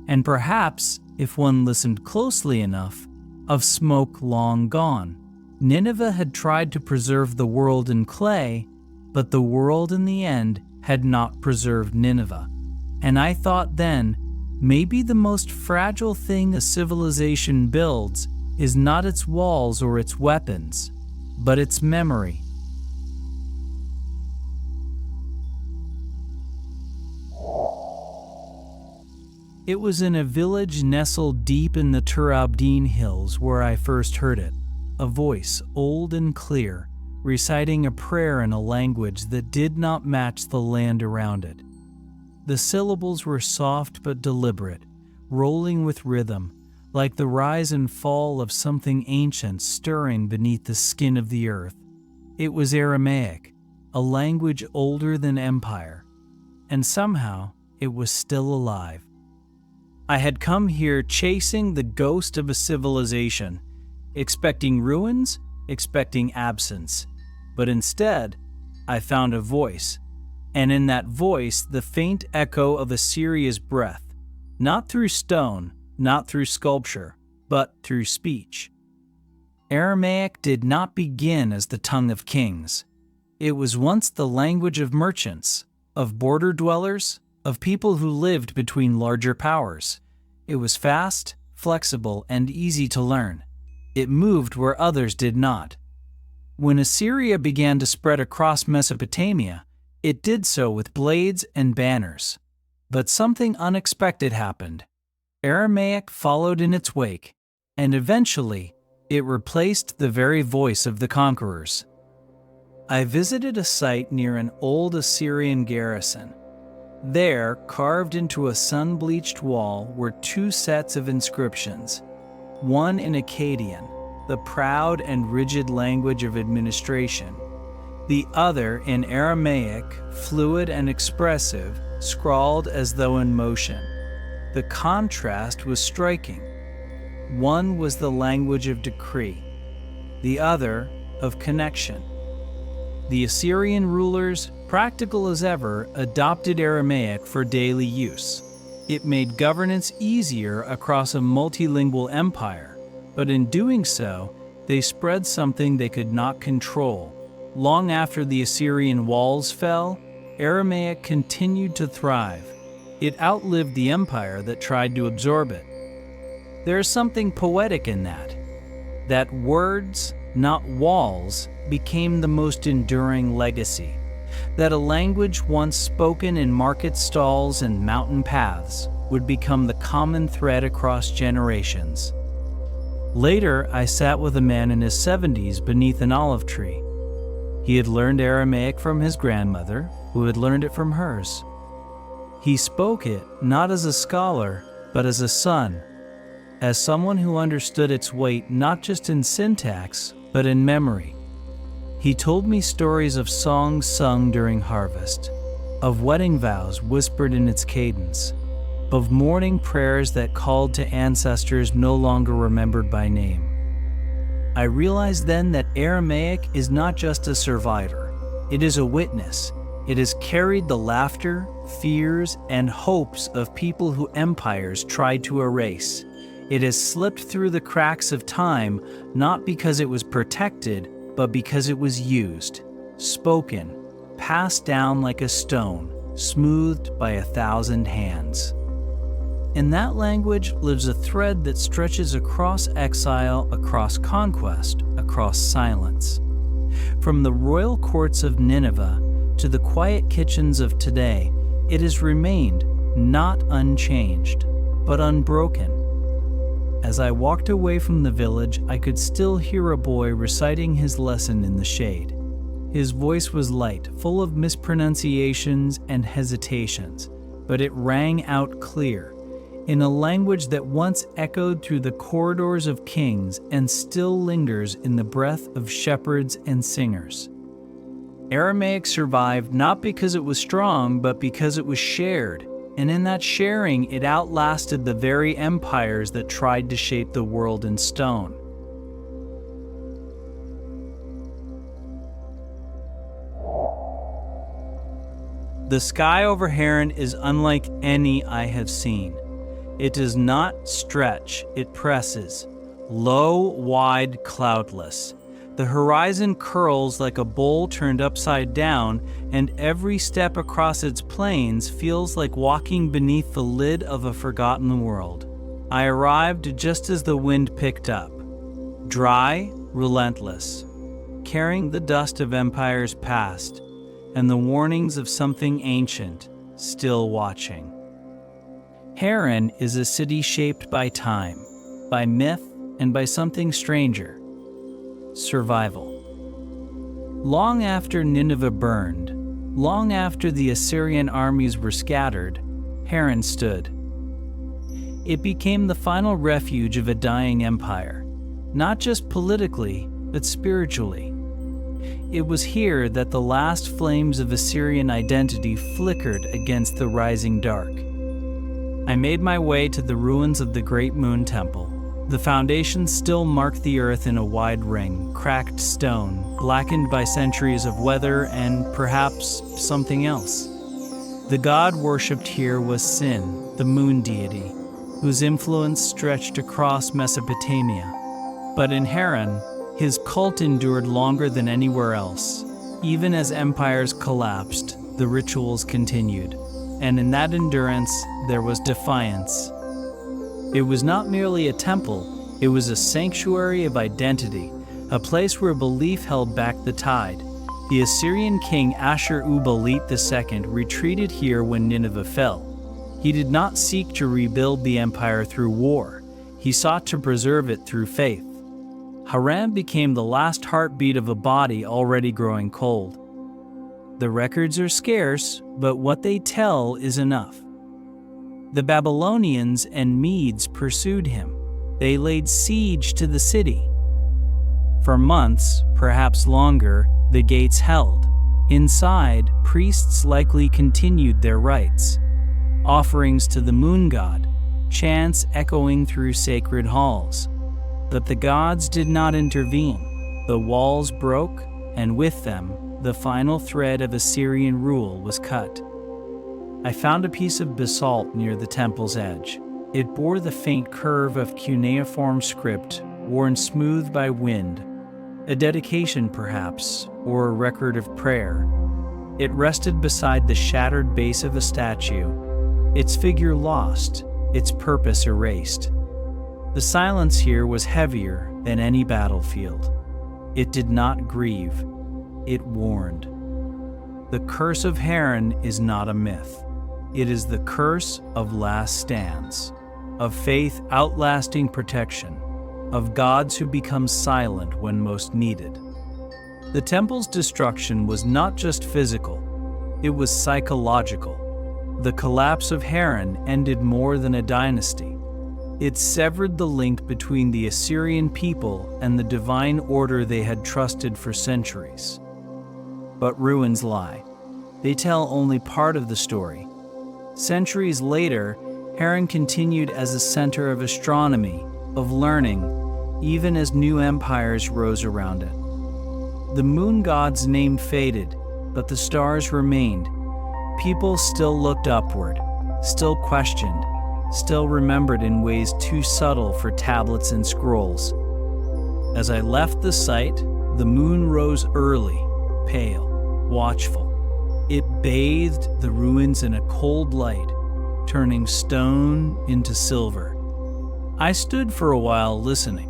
and perhaps, if one listened closely enough, of smoke long gone. Nineveh had tried to preserve the world in clay, but the world in the end had not preserved Nineveh. And I thought then, maybe the most fragile thing a civilization builds is not its walls or its weapons, but its memory. It was in a village nestled deep in the Tur Abdin hills where I first heard it, a voice old and clear, reciting a prayer in a language that did not match the land around it. The syllables were soft but deliberate, rolling with rhythm, like the rise and fall of something ancient stirring beneath the skin of the earth. It was Aramaic, a language older than empire, and somehow it was still alive. I had come here chasing the ghost of a civilization, expecting ruins, expecting absence. But instead, I found a voice, and in that voice the faint echo of Assyria's breath, not through stone, not through sculpture, but through speech. Aramaic did not begin as the tongue of kings. It was once the language of merchants, of border dwellers, of people who lived between larger powers. It was fast, flexible, and easy to learn. It moved where others did not. When Assyria began to spread across Mesopotamia, it did so with blades and banners. But something unexpected happened. Aramaic followed in its wake, and eventually, it replaced the very voice of the conquerors. I visited a site near an old Assyrian garrison. There, carved into a sun-bleached wall, were two sets of inscriptions, one in Akkadian, the proud and rigid language of administration, the other in Aramaic, fluid and expressive, scrawled as though in motion. The contrast was striking. One was the language of decree, the other of connection. The Assyrian rulers, practical as ever, adopted Aramaic for daily use. It made governance easier across a multilingual empire, but in doing so, they spread something they could not control. Long after the Assyrian walls fell, Aramaic continued to thrive. It outlived the empire that tried to absorb it. There is something poetic in that words, not walls, became the most enduring legacy. That a language once spoken in market stalls and mountain paths would become the common thread across generations. Later, I sat with a man in his 70s beneath an olive tree. He had learned Aramaic from his grandmother, who had learned it from hers. He spoke it not as a scholar, but as a son, as someone who understood its weight not just in syntax, but in memory. He told me stories of songs sung during harvest, of wedding vows whispered in its cadence, of morning prayers that called to ancestors no longer remembered by name. I realized then that Aramaic is not just a survivor, it is a witness. It has carried the laughter, fears, and hopes of people who empires tried to erase. It has slipped through the cracks of time not because it was protected, but because it was used, spoken, passed down like a stone, smoothed by 1,000 hands. In that language lives a thread that stretches across exile, across conquest, across silence. From the royal courts of Nineveh to the quiet kitchens of today, it has remained not unchanged, but unbroken. As I walked away from the village, I could still hear a boy reciting his lesson in the shade. His voice was light, full of mispronunciations and hesitations, but it rang out clear, in a language that once echoed through the corridors of kings and still lingers in the breath of shepherds and singers. Aramaic survived not because it was strong, but because it was shared, and in that sharing it outlasted the very empires that tried to shape the world in stone. The sky over Harran is unlike any I have seen. It does not stretch, it presses. Low, wide, cloudless. The horizon curls like a bowl turned upside down, and every step across its plains feels like walking beneath the lid of a forgotten world. I arrived just as the wind picked up. Dry, relentless, carrying the dust of empires past, and the warnings of something ancient, still watching. Harran is a city shaped by time, by myth, and by something stranger. Survival. Long after Nineveh burned, long after the Assyrian armies were scattered, Harran stood. It became the final refuge of a dying empire, not just politically, but spiritually. It was here that the last flames of Assyrian identity flickered against the rising dark. I made my way to the ruins of the Great Moon Temple. The foundations still mark the earth in a wide ring, cracked stone, blackened by centuries of weather and perhaps something else. The god worshipped here was Sin, the moon deity, whose influence stretched across Mesopotamia. But in Harran, his cult endured longer than anywhere else. Even as empires collapsed, the rituals continued, and in that endurance, there was defiance. It was not merely a temple, it was a sanctuary of identity, a place where belief held back the tide. The Assyrian king Ashur-uballit II retreated here when Nineveh fell. He did not seek to rebuild the empire through war. He sought to preserve it through faith. Harran became the last heartbeat of a body already growing cold. The records are scarce, but what they tell is enough. The Babylonians and Medes pursued him. They laid siege to the city. For months, perhaps longer, the gates held. Inside, priests likely continued their rites. Offerings to the moon god, chants echoing through sacred halls. But the gods did not intervene. The walls broke, and with them, the final thread of Assyrian rule was cut. I found a piece of basalt near the temple's edge. It bore the faint curve of cuneiform script, worn smooth by wind. A dedication, perhaps, or a record of prayer. It rested beside the shattered base of a statue, its figure lost, its purpose erased. The silence here was heavier than any battlefield. It did not grieve. It warned. The curse of Harran is not a myth. It is the curse of last stands, of faith outlasting protection, of gods who become silent when most needed. The temple's destruction was not just physical, it was psychological. The collapse of Harran ended more than a dynasty. It severed the link between the Assyrian people and the divine order they had trusted for centuries. But ruins lie. They tell only part of the story. Centuries later, Harran continued as a center of astronomy, of learning, even as new empires rose around it. The moon god's name faded, but the stars remained. People still looked upward, still questioned, still remembered in ways too subtle for tablets and scrolls. As I left the site, the moon rose early, pale, watchful. It bathed the ruins in a cold light, turning stone into silver. I stood for a while listening,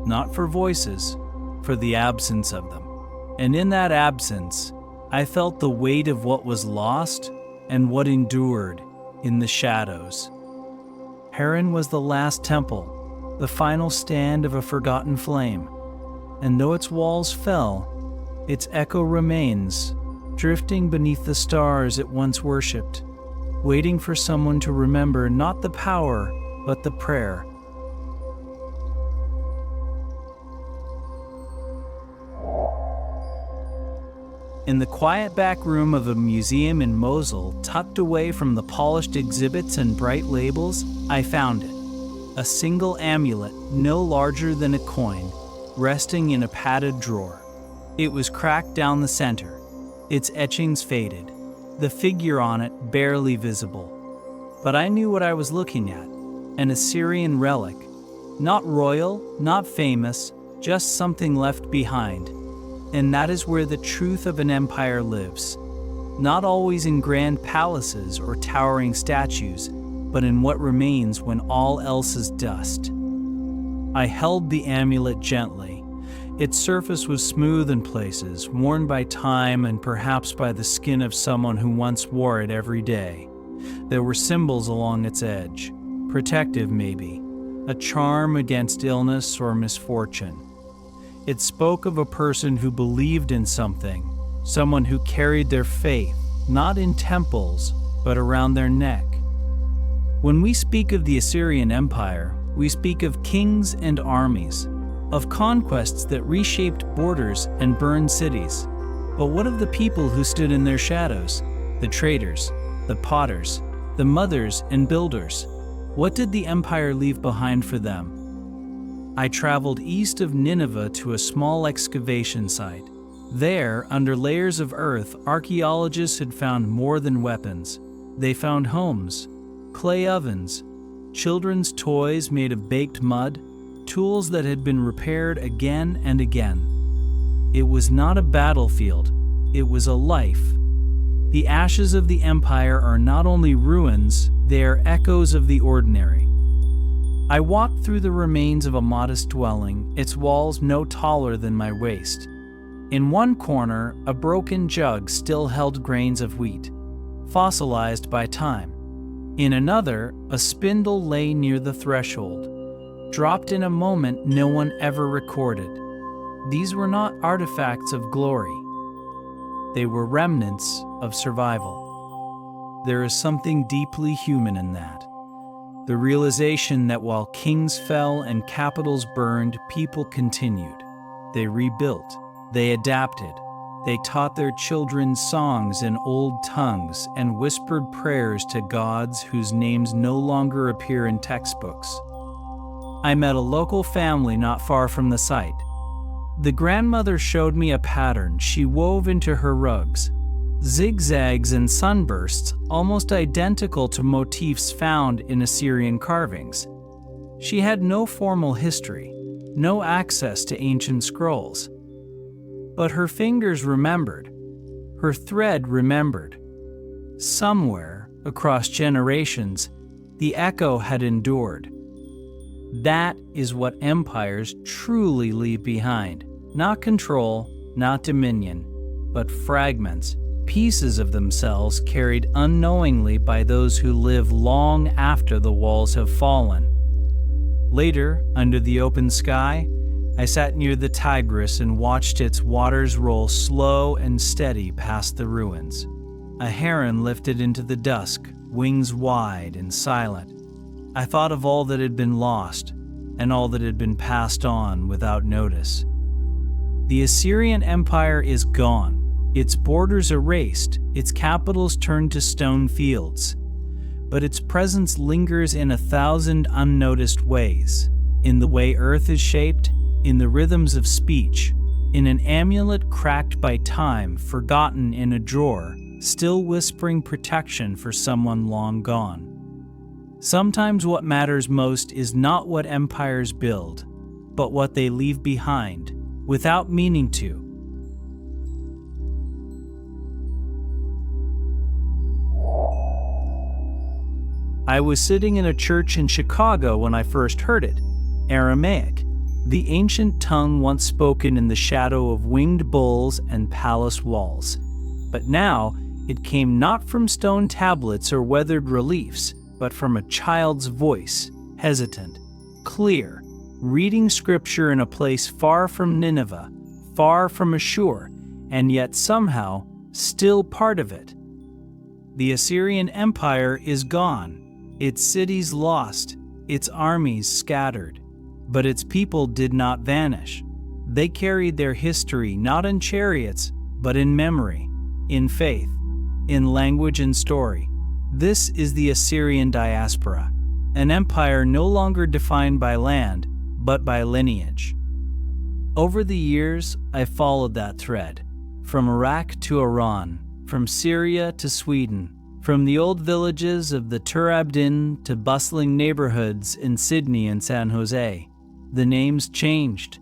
not for voices, for the absence of them. And in that absence, I felt the weight of what was lost and what endured in the shadows. Harran was the last temple, the final stand of a forgotten flame. And though its walls fell, its echo remains, drifting beneath the stars it once worshipped, waiting for someone to remember not the power, but the prayer. In the quiet back room of a museum in Mosul, tucked away from the polished exhibits and bright labels, I found it. A single amulet, no larger than a coin, resting in a padded drawer. It was cracked down the center, its etchings faded, the figure on it barely visible. But I knew what I was looking at, an Assyrian relic. Not royal, not famous, just something left behind. And that is where the truth of an empire lives. Not always in grand palaces or towering statues, but in what remains when all else is dust. I held the amulet gently. Its surface was smooth in places, worn by time and perhaps by the skin of someone who once wore it every day. There were symbols along its edge, protective maybe, a charm against illness or misfortune. It spoke of a person who believed in something, someone who carried their faith, not in temples, but around their neck. When we speak of the Assyrian Empire, we speak of kings and armies, of conquests that reshaped borders and burned cities. But what of the people who stood in their shadows? The traders, the potters, the mothers and builders. What did the empire leave behind for them? I traveled east of Nineveh to a small excavation site. There, under layers of earth, archaeologists had found more than weapons. They found homes, clay ovens, children's toys made of baked mud, tools that had been repaired again and again. It was not a battlefield, it was a life. The ashes of the empire are not only ruins, they are echoes of the ordinary. I walked through the remains of a modest dwelling, its walls no taller than my waist. In one corner, a broken jug still held grains of wheat, fossilized by time. In another, a spindle lay near the threshold, dropped in a moment no one ever recorded. These were not artifacts of glory. They were remnants of survival. There is something deeply human in that. The realization that while kings fell and capitals burned, people continued. They rebuilt. They adapted. They taught their children songs in old tongues and whispered prayers to gods whose names no longer appear in textbooks. I met a local family not far from the site. The grandmother showed me a pattern she wove into her rugs, zigzags and sunbursts almost identical to motifs found in Assyrian carvings. She had no formal history, no access to ancient scrolls. But her fingers remembered, her thread remembered. Somewhere, across generations, the echo had endured. That is what empires truly leave behind. Not control, not dominion, but fragments, pieces of themselves carried unknowingly by those who live long after the walls have fallen. Later, under the open sky, I sat near the Tigris and watched its waters roll slow and steady past the ruins. A heron lifted into the dusk, wings wide and silent. I thought of all that had been lost and all that had been passed on without notice. The Assyrian Empire is gone, its borders erased, its capitals turned to stone fields. But its presence lingers in 1,000 unnoticed ways, in the way earth is shaped, in the rhythms of speech, in an amulet cracked by time, forgotten in a drawer, still whispering protection for someone long gone. Sometimes what matters most is not what empires build, but what they leave behind, without meaning to. I was sitting in a church in Chicago when I first heard it, Aramaic, the ancient tongue once spoken in the shadow of winged bulls and palace walls. But now, it came not from stone tablets or weathered reliefs, but from a child's voice, hesitant, clear, reading scripture in a place far from Nineveh, far from Ashur, and yet somehow still part of it. The Assyrian Empire is gone, its cities lost, its armies scattered. But its people did not vanish. They carried their history not in chariots, but in memory, in faith, in language and story. This is the Assyrian Diaspora, an empire no longer defined by land, but by lineage. Over the years, I followed that thread, from Iraq to Iran, from Syria to Sweden, from the old villages of the Tur Abdin to bustling neighborhoods in Sydney and San Jose. The names changed,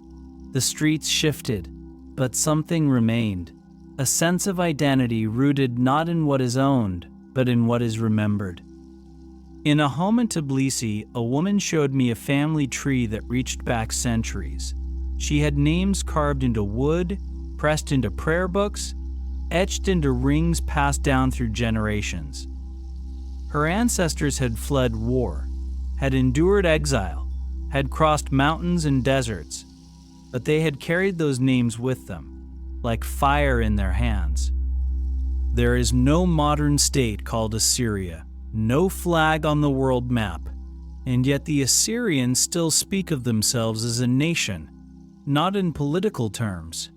the streets shifted, but something remained, a sense of identity rooted not in what is owned, but in what is remembered. In a home in Tbilisi, a woman showed me a family tree that reached back centuries. She had names carved into wood, pressed into prayer books, etched into rings passed down through generations. Her ancestors had fled war, had endured exile, had crossed mountains and deserts, but they had carried those names with them, like fire in their hands. There is no modern state called Assyria, no flag on the world map, and yet the Assyrians still speak of themselves as a nation, not in political terms,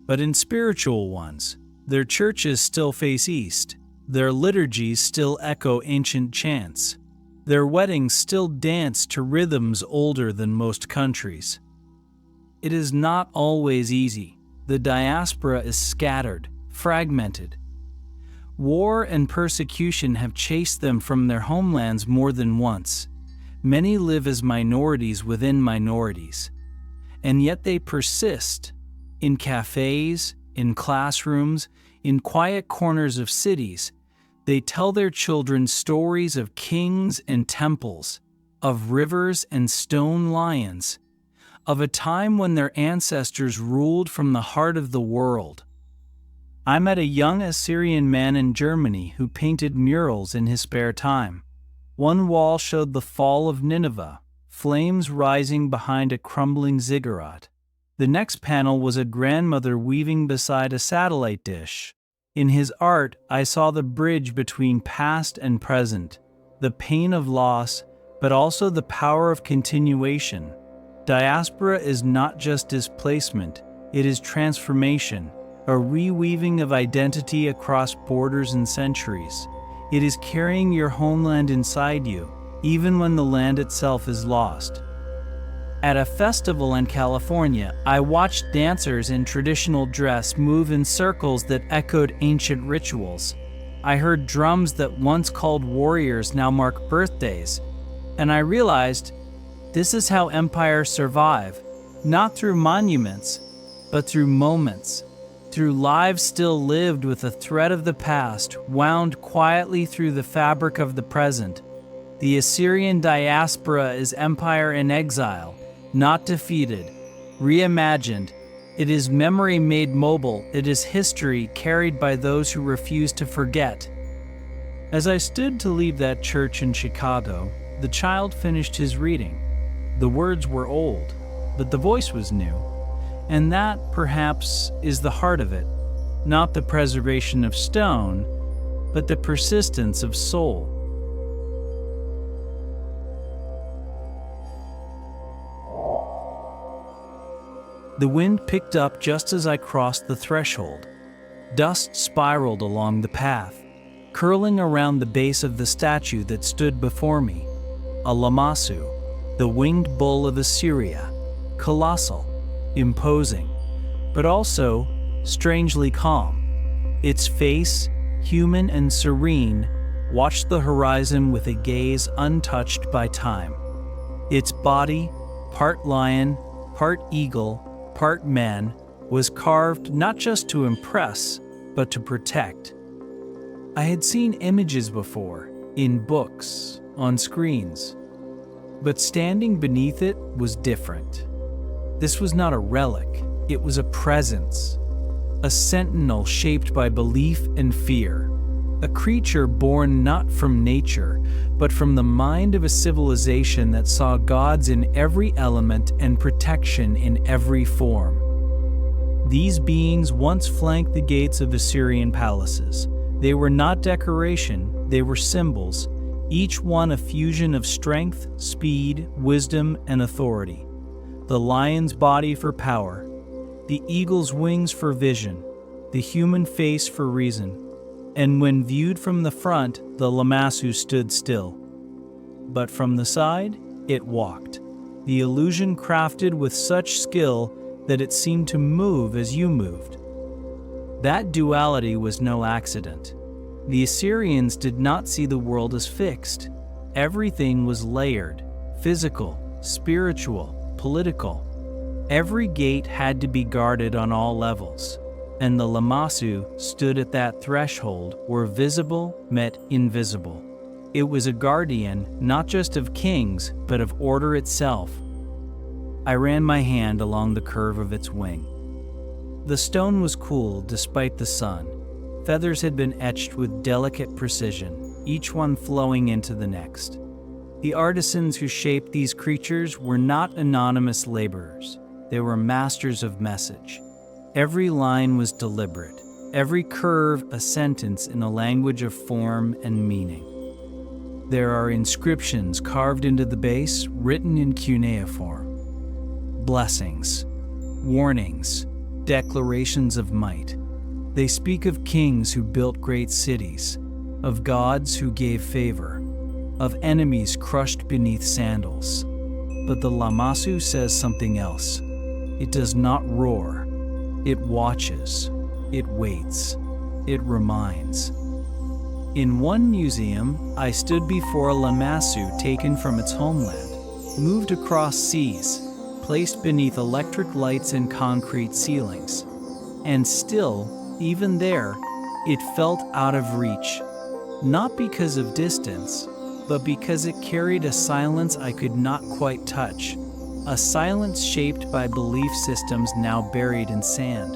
but in spiritual ones. Their churches still face east, their liturgies still echo ancient chants. Their weddings still dance to rhythms older than most countries. It is not always easy. The diaspora is scattered, fragmented. War and persecution have chased them from their homelands more than once. Many live as minorities within minorities. And yet they persist in cafes, in classrooms, in quiet corners of cities. They tell their children stories of kings and temples, of rivers and stone lions, of a time when their ancestors ruled from the heart of the world. I met a young Assyrian man in Germany who painted murals in his spare time. One wall showed the fall of Nineveh, flames rising behind a crumbling ziggurat. The next panel was a grandmother weaving beside a satellite dish. In his art, I saw the bridge between past and present, the pain of loss, but also the power of continuation. Diaspora is not just displacement, it is transformation, a reweaving of identity across borders and centuries. It is carrying your homeland inside you, even when the land itself is lost. At a festival in California, I watched dancers in traditional dress move in circles that echoed ancient rituals. I heard drums that once called warriors now mark birthdays, and I realized this is how empires survive, not through monuments, but through moments, through lives still lived with a thread of the past wound quietly through the fabric of the present. The Assyrian diaspora is empire in exile, not defeated, reimagined. It is memory made mobile. It is history carried by those who refuse to forget. As I stood to leave that church in Chicago, the child finished his reading. The words were old, but the voice was new. And that, perhaps, is the heart of it. Not the preservation of stone, but the persistence of soul. The wind picked up just as I crossed the threshold. Dust spiraled along the path, curling around the base of the statue that stood before me. A Lamassu, the winged bull of Assyria, colossal, imposing, but also strangely calm. Its face, human and serene, watched the horizon with a gaze untouched by time. Its body, part lion, part eagle, part man, was carved not just to impress, but to protect. I had seen images before, in books, on screens, but standing beneath it was different. This was not a relic, it was a presence, a sentinel shaped by belief and fear, a creature born not from nature, but from the mind of a civilization that saw gods in every element and protection in every form. These beings once flanked the gates of Assyrian palaces. They were not decoration, they were symbols, each one a fusion of strength, speed, wisdom, and authority. The lion's body for power, the eagle's wings for vision, the human face for reason. And when viewed from the front, the Lamassu stood still. But from the side, it walked, the illusion crafted with such skill that it seemed to move as you moved. That duality was no accident. The Assyrians did not see the world as fixed. Everything was layered, physical, spiritual, political. Every gate had to be guarded on all levels, and the Lamassu stood at that threshold where visible met invisible. It was a guardian not just of kings, but of order itself. I ran my hand along the curve of its wing. The stone was cool despite the sun. Feathers had been etched with delicate precision, each one flowing into the next. The artisans who shaped these creatures were not anonymous laborers. They were masters of message. Every line was deliberate, every curve a sentence in a language of form and meaning. There are inscriptions carved into the base, written in cuneiform. Blessings, warnings, declarations of might. They speak of kings who built great cities, of gods who gave favor, of enemies crushed beneath sandals. But the Lamassu says something else. It does not roar. It watches. It waits. It reminds. In one museum, I stood before a Lamassu taken from its homeland, moved across seas, placed beneath electric lights and concrete ceilings. And still, even there, it felt out of reach, not because of distance, but because it carried a silence I could not quite touch, a silence shaped by belief systems now buried in sand.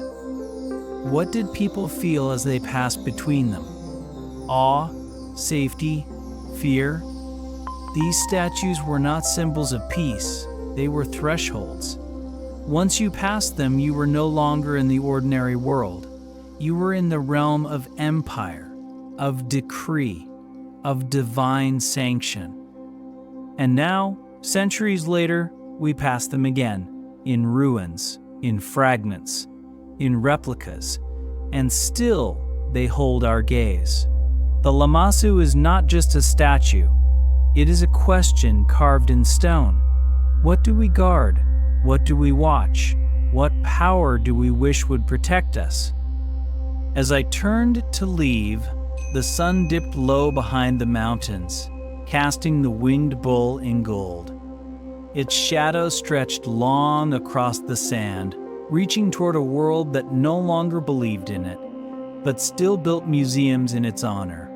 What did people feel as they passed between them? Awe, safety, fear? These statues were not symbols of peace, they were thresholds. Once you passed them, you were no longer in the ordinary world. You were in the realm of empire, of decree, of divine sanction. And now, centuries later, we pass them again, in ruins, in fragments, in replicas, and still they hold our gaze. The Lamassu is not just a statue, it is a question carved in stone. What do we guard? What do we watch? What power do we wish would protect us? As I turned to leave, the sun dipped low behind the mountains, casting the winged bull in gold. Its shadow stretched long across the sand, reaching toward a world that no longer believed in it, but still built museums in its honor.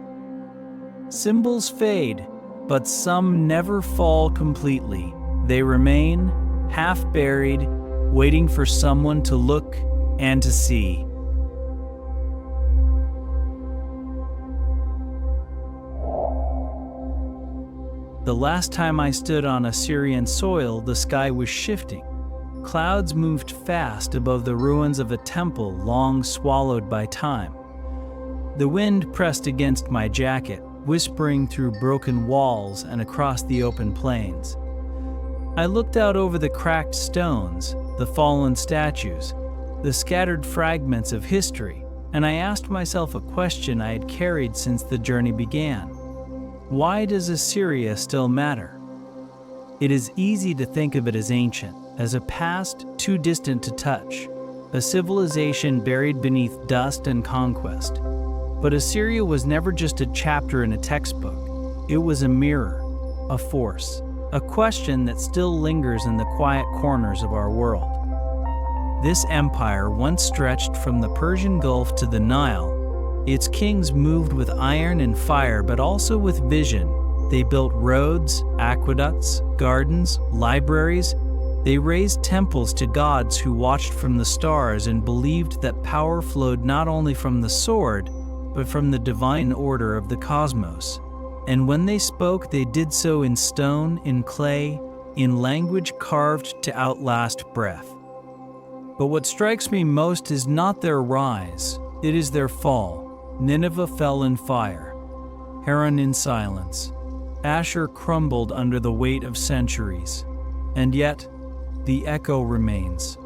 Symbols fade, but some never fall completely. They remain, half buried, waiting for someone to look and to see. The last time I stood on Assyrian soil, the sky was shifting. Clouds moved fast above the ruins of a temple long swallowed by time. The wind pressed against my jacket, whispering through broken walls and across the open plains. I looked out over the cracked stones, the fallen statues, the scattered fragments of history, and I asked myself a question I had carried since the journey began. Why does Assyria still matter? It is easy to think of it as ancient, as a past too distant to touch, a civilization buried beneath dust and conquest. But Assyria was never just a chapter in a textbook. It was a mirror, a force, a question that still lingers in the quiet corners of our world. This empire once stretched from the Persian Gulf to the Nile. Its kings moved with iron and fire, but also with vision. They built roads, aqueducts, gardens, libraries. They raised temples to gods who watched from the stars and believed that power flowed not only from the sword, but from the divine order of the cosmos. And when they spoke, they did so in stone, in clay, in language carved to outlast breath. But what strikes me most is not their rise, it is their fall. Nineveh fell in fire, Harran in silence. Ashur crumbled under the weight of centuries. And yet, the echo remains.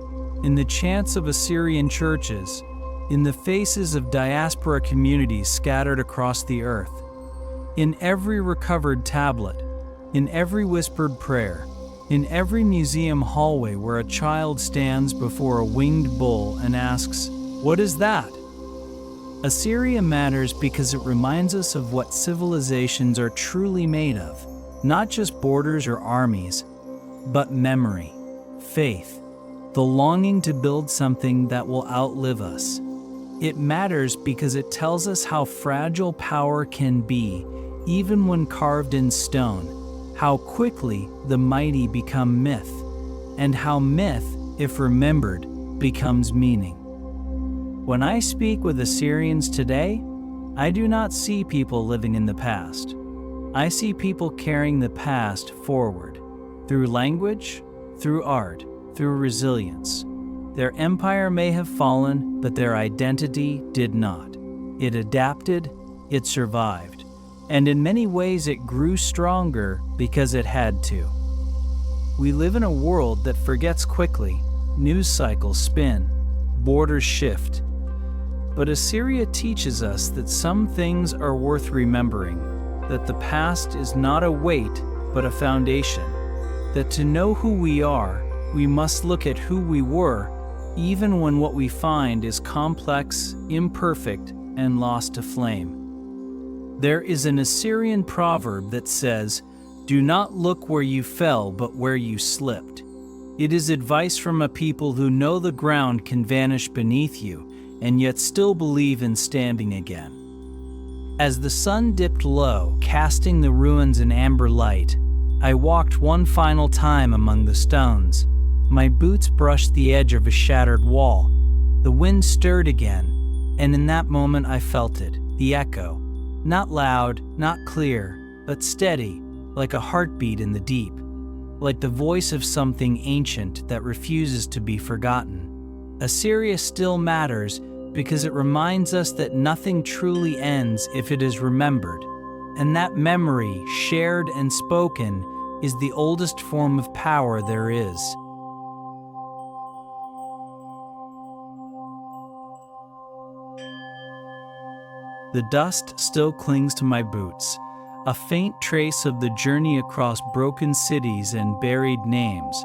In the chants of Assyrian churches, in the faces of diaspora communities scattered across the earth, in every recovered tablet, in every whispered prayer, in every museum hallway where a child stands before a winged bull and asks, "What is that?" Assyria matters because it reminds us of what civilizations are truly made of, not just borders or armies, but memory, faith, the longing to build something that will outlive us. It matters because it tells us how fragile power can be, even when carved in stone, how quickly the mighty become myth, and how myth, if remembered, becomes meaning. When I speak with Assyrians today, I do not see people living in the past. I see people carrying the past forward, through language, through art, through resilience. Their empire may have fallen, but their identity did not. It adapted, it survived, and in many ways it grew stronger because it had to. We live in a world that forgets quickly, news cycles spin, borders shift. But Assyria teaches us that some things are worth remembering, that the past is not a weight, but a foundation, that to know who we are, we must look at who we were, even when what we find is complex, imperfect, and lost to flame. There is an Assyrian proverb that says, "Do not look where you fell, but where you slipped." It is advice from a people who know the ground can vanish beneath you, and yet still believe in standing again. As the sun dipped low, casting the ruins in amber light, I walked one final time among the stones. My boots brushed the edge of a shattered wall. The wind stirred again, and in that moment I felt it, the echo. Not loud, not clear, but steady, like a heartbeat in the deep. Like the voice of something ancient that refuses to be forgotten. Assyria still matters because it reminds us that nothing truly ends if it is remembered, and that memory, shared and spoken, is the oldest form of power there is. The dust still clings to my boots, a faint trace of the journey across broken cities and buried names.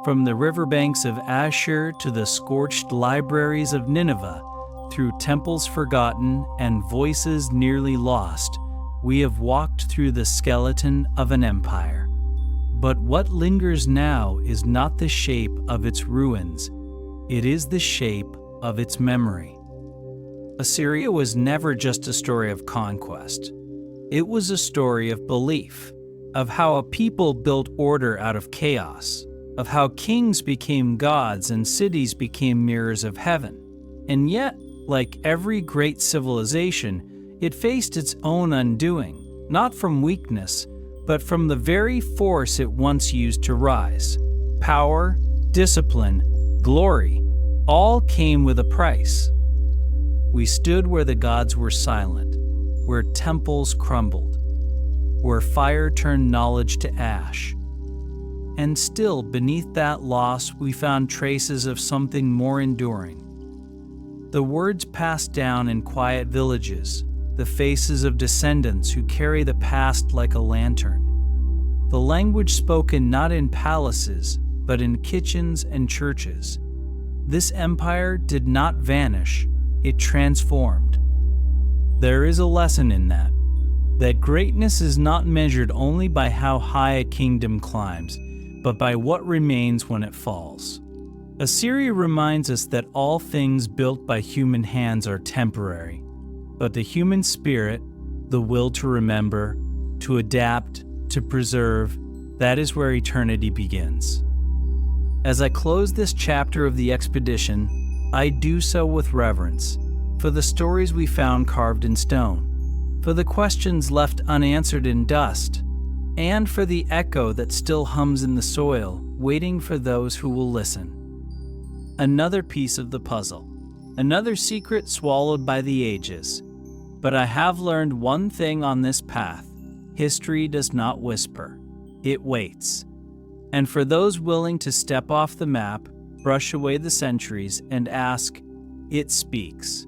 From the riverbanks of Ashur to the scorched libraries of Nineveh, through temples forgotten and voices nearly lost, we have walked through the skeleton of an empire. But what lingers now is not the shape of its ruins, it is the shape of its memory. Assyria was never just a story of conquest. It was a story of belief, of how a people built order out of chaos, of how kings became gods and cities became mirrors of heaven. And yet, like every great civilization, it faced its own undoing, not from weakness, but from the very force it once used to rise. Power, discipline, glory, all came with a price. We stood where the gods were silent, where temples crumbled, where fire turned knowledge to ash. And still, beneath that loss, we found traces of something more enduring. The words passed down in quiet villages, the faces of descendants who carry the past like a lantern. The language spoken not in palaces, but in kitchens and churches. This empire did not vanish, it transformed. There is a lesson in that greatness is not measured only by how high a kingdom climbs, but by what remains when it falls. Assyria reminds us that all things built by human hands are temporary, but the human spirit, the will to remember, to adapt, to preserve, that is where eternity begins. As I close this chapter of the expedition, I do so with reverence, for the stories we found carved in stone, for the questions left unanswered in dust, and for the echo that still hums in the soil, waiting for those who will listen. Another piece of the puzzle, another secret swallowed by the ages. But I have learned one thing on this path: history does not whisper, it waits. And for those willing to step off the map, brush away the centuries, and ask, it speaks.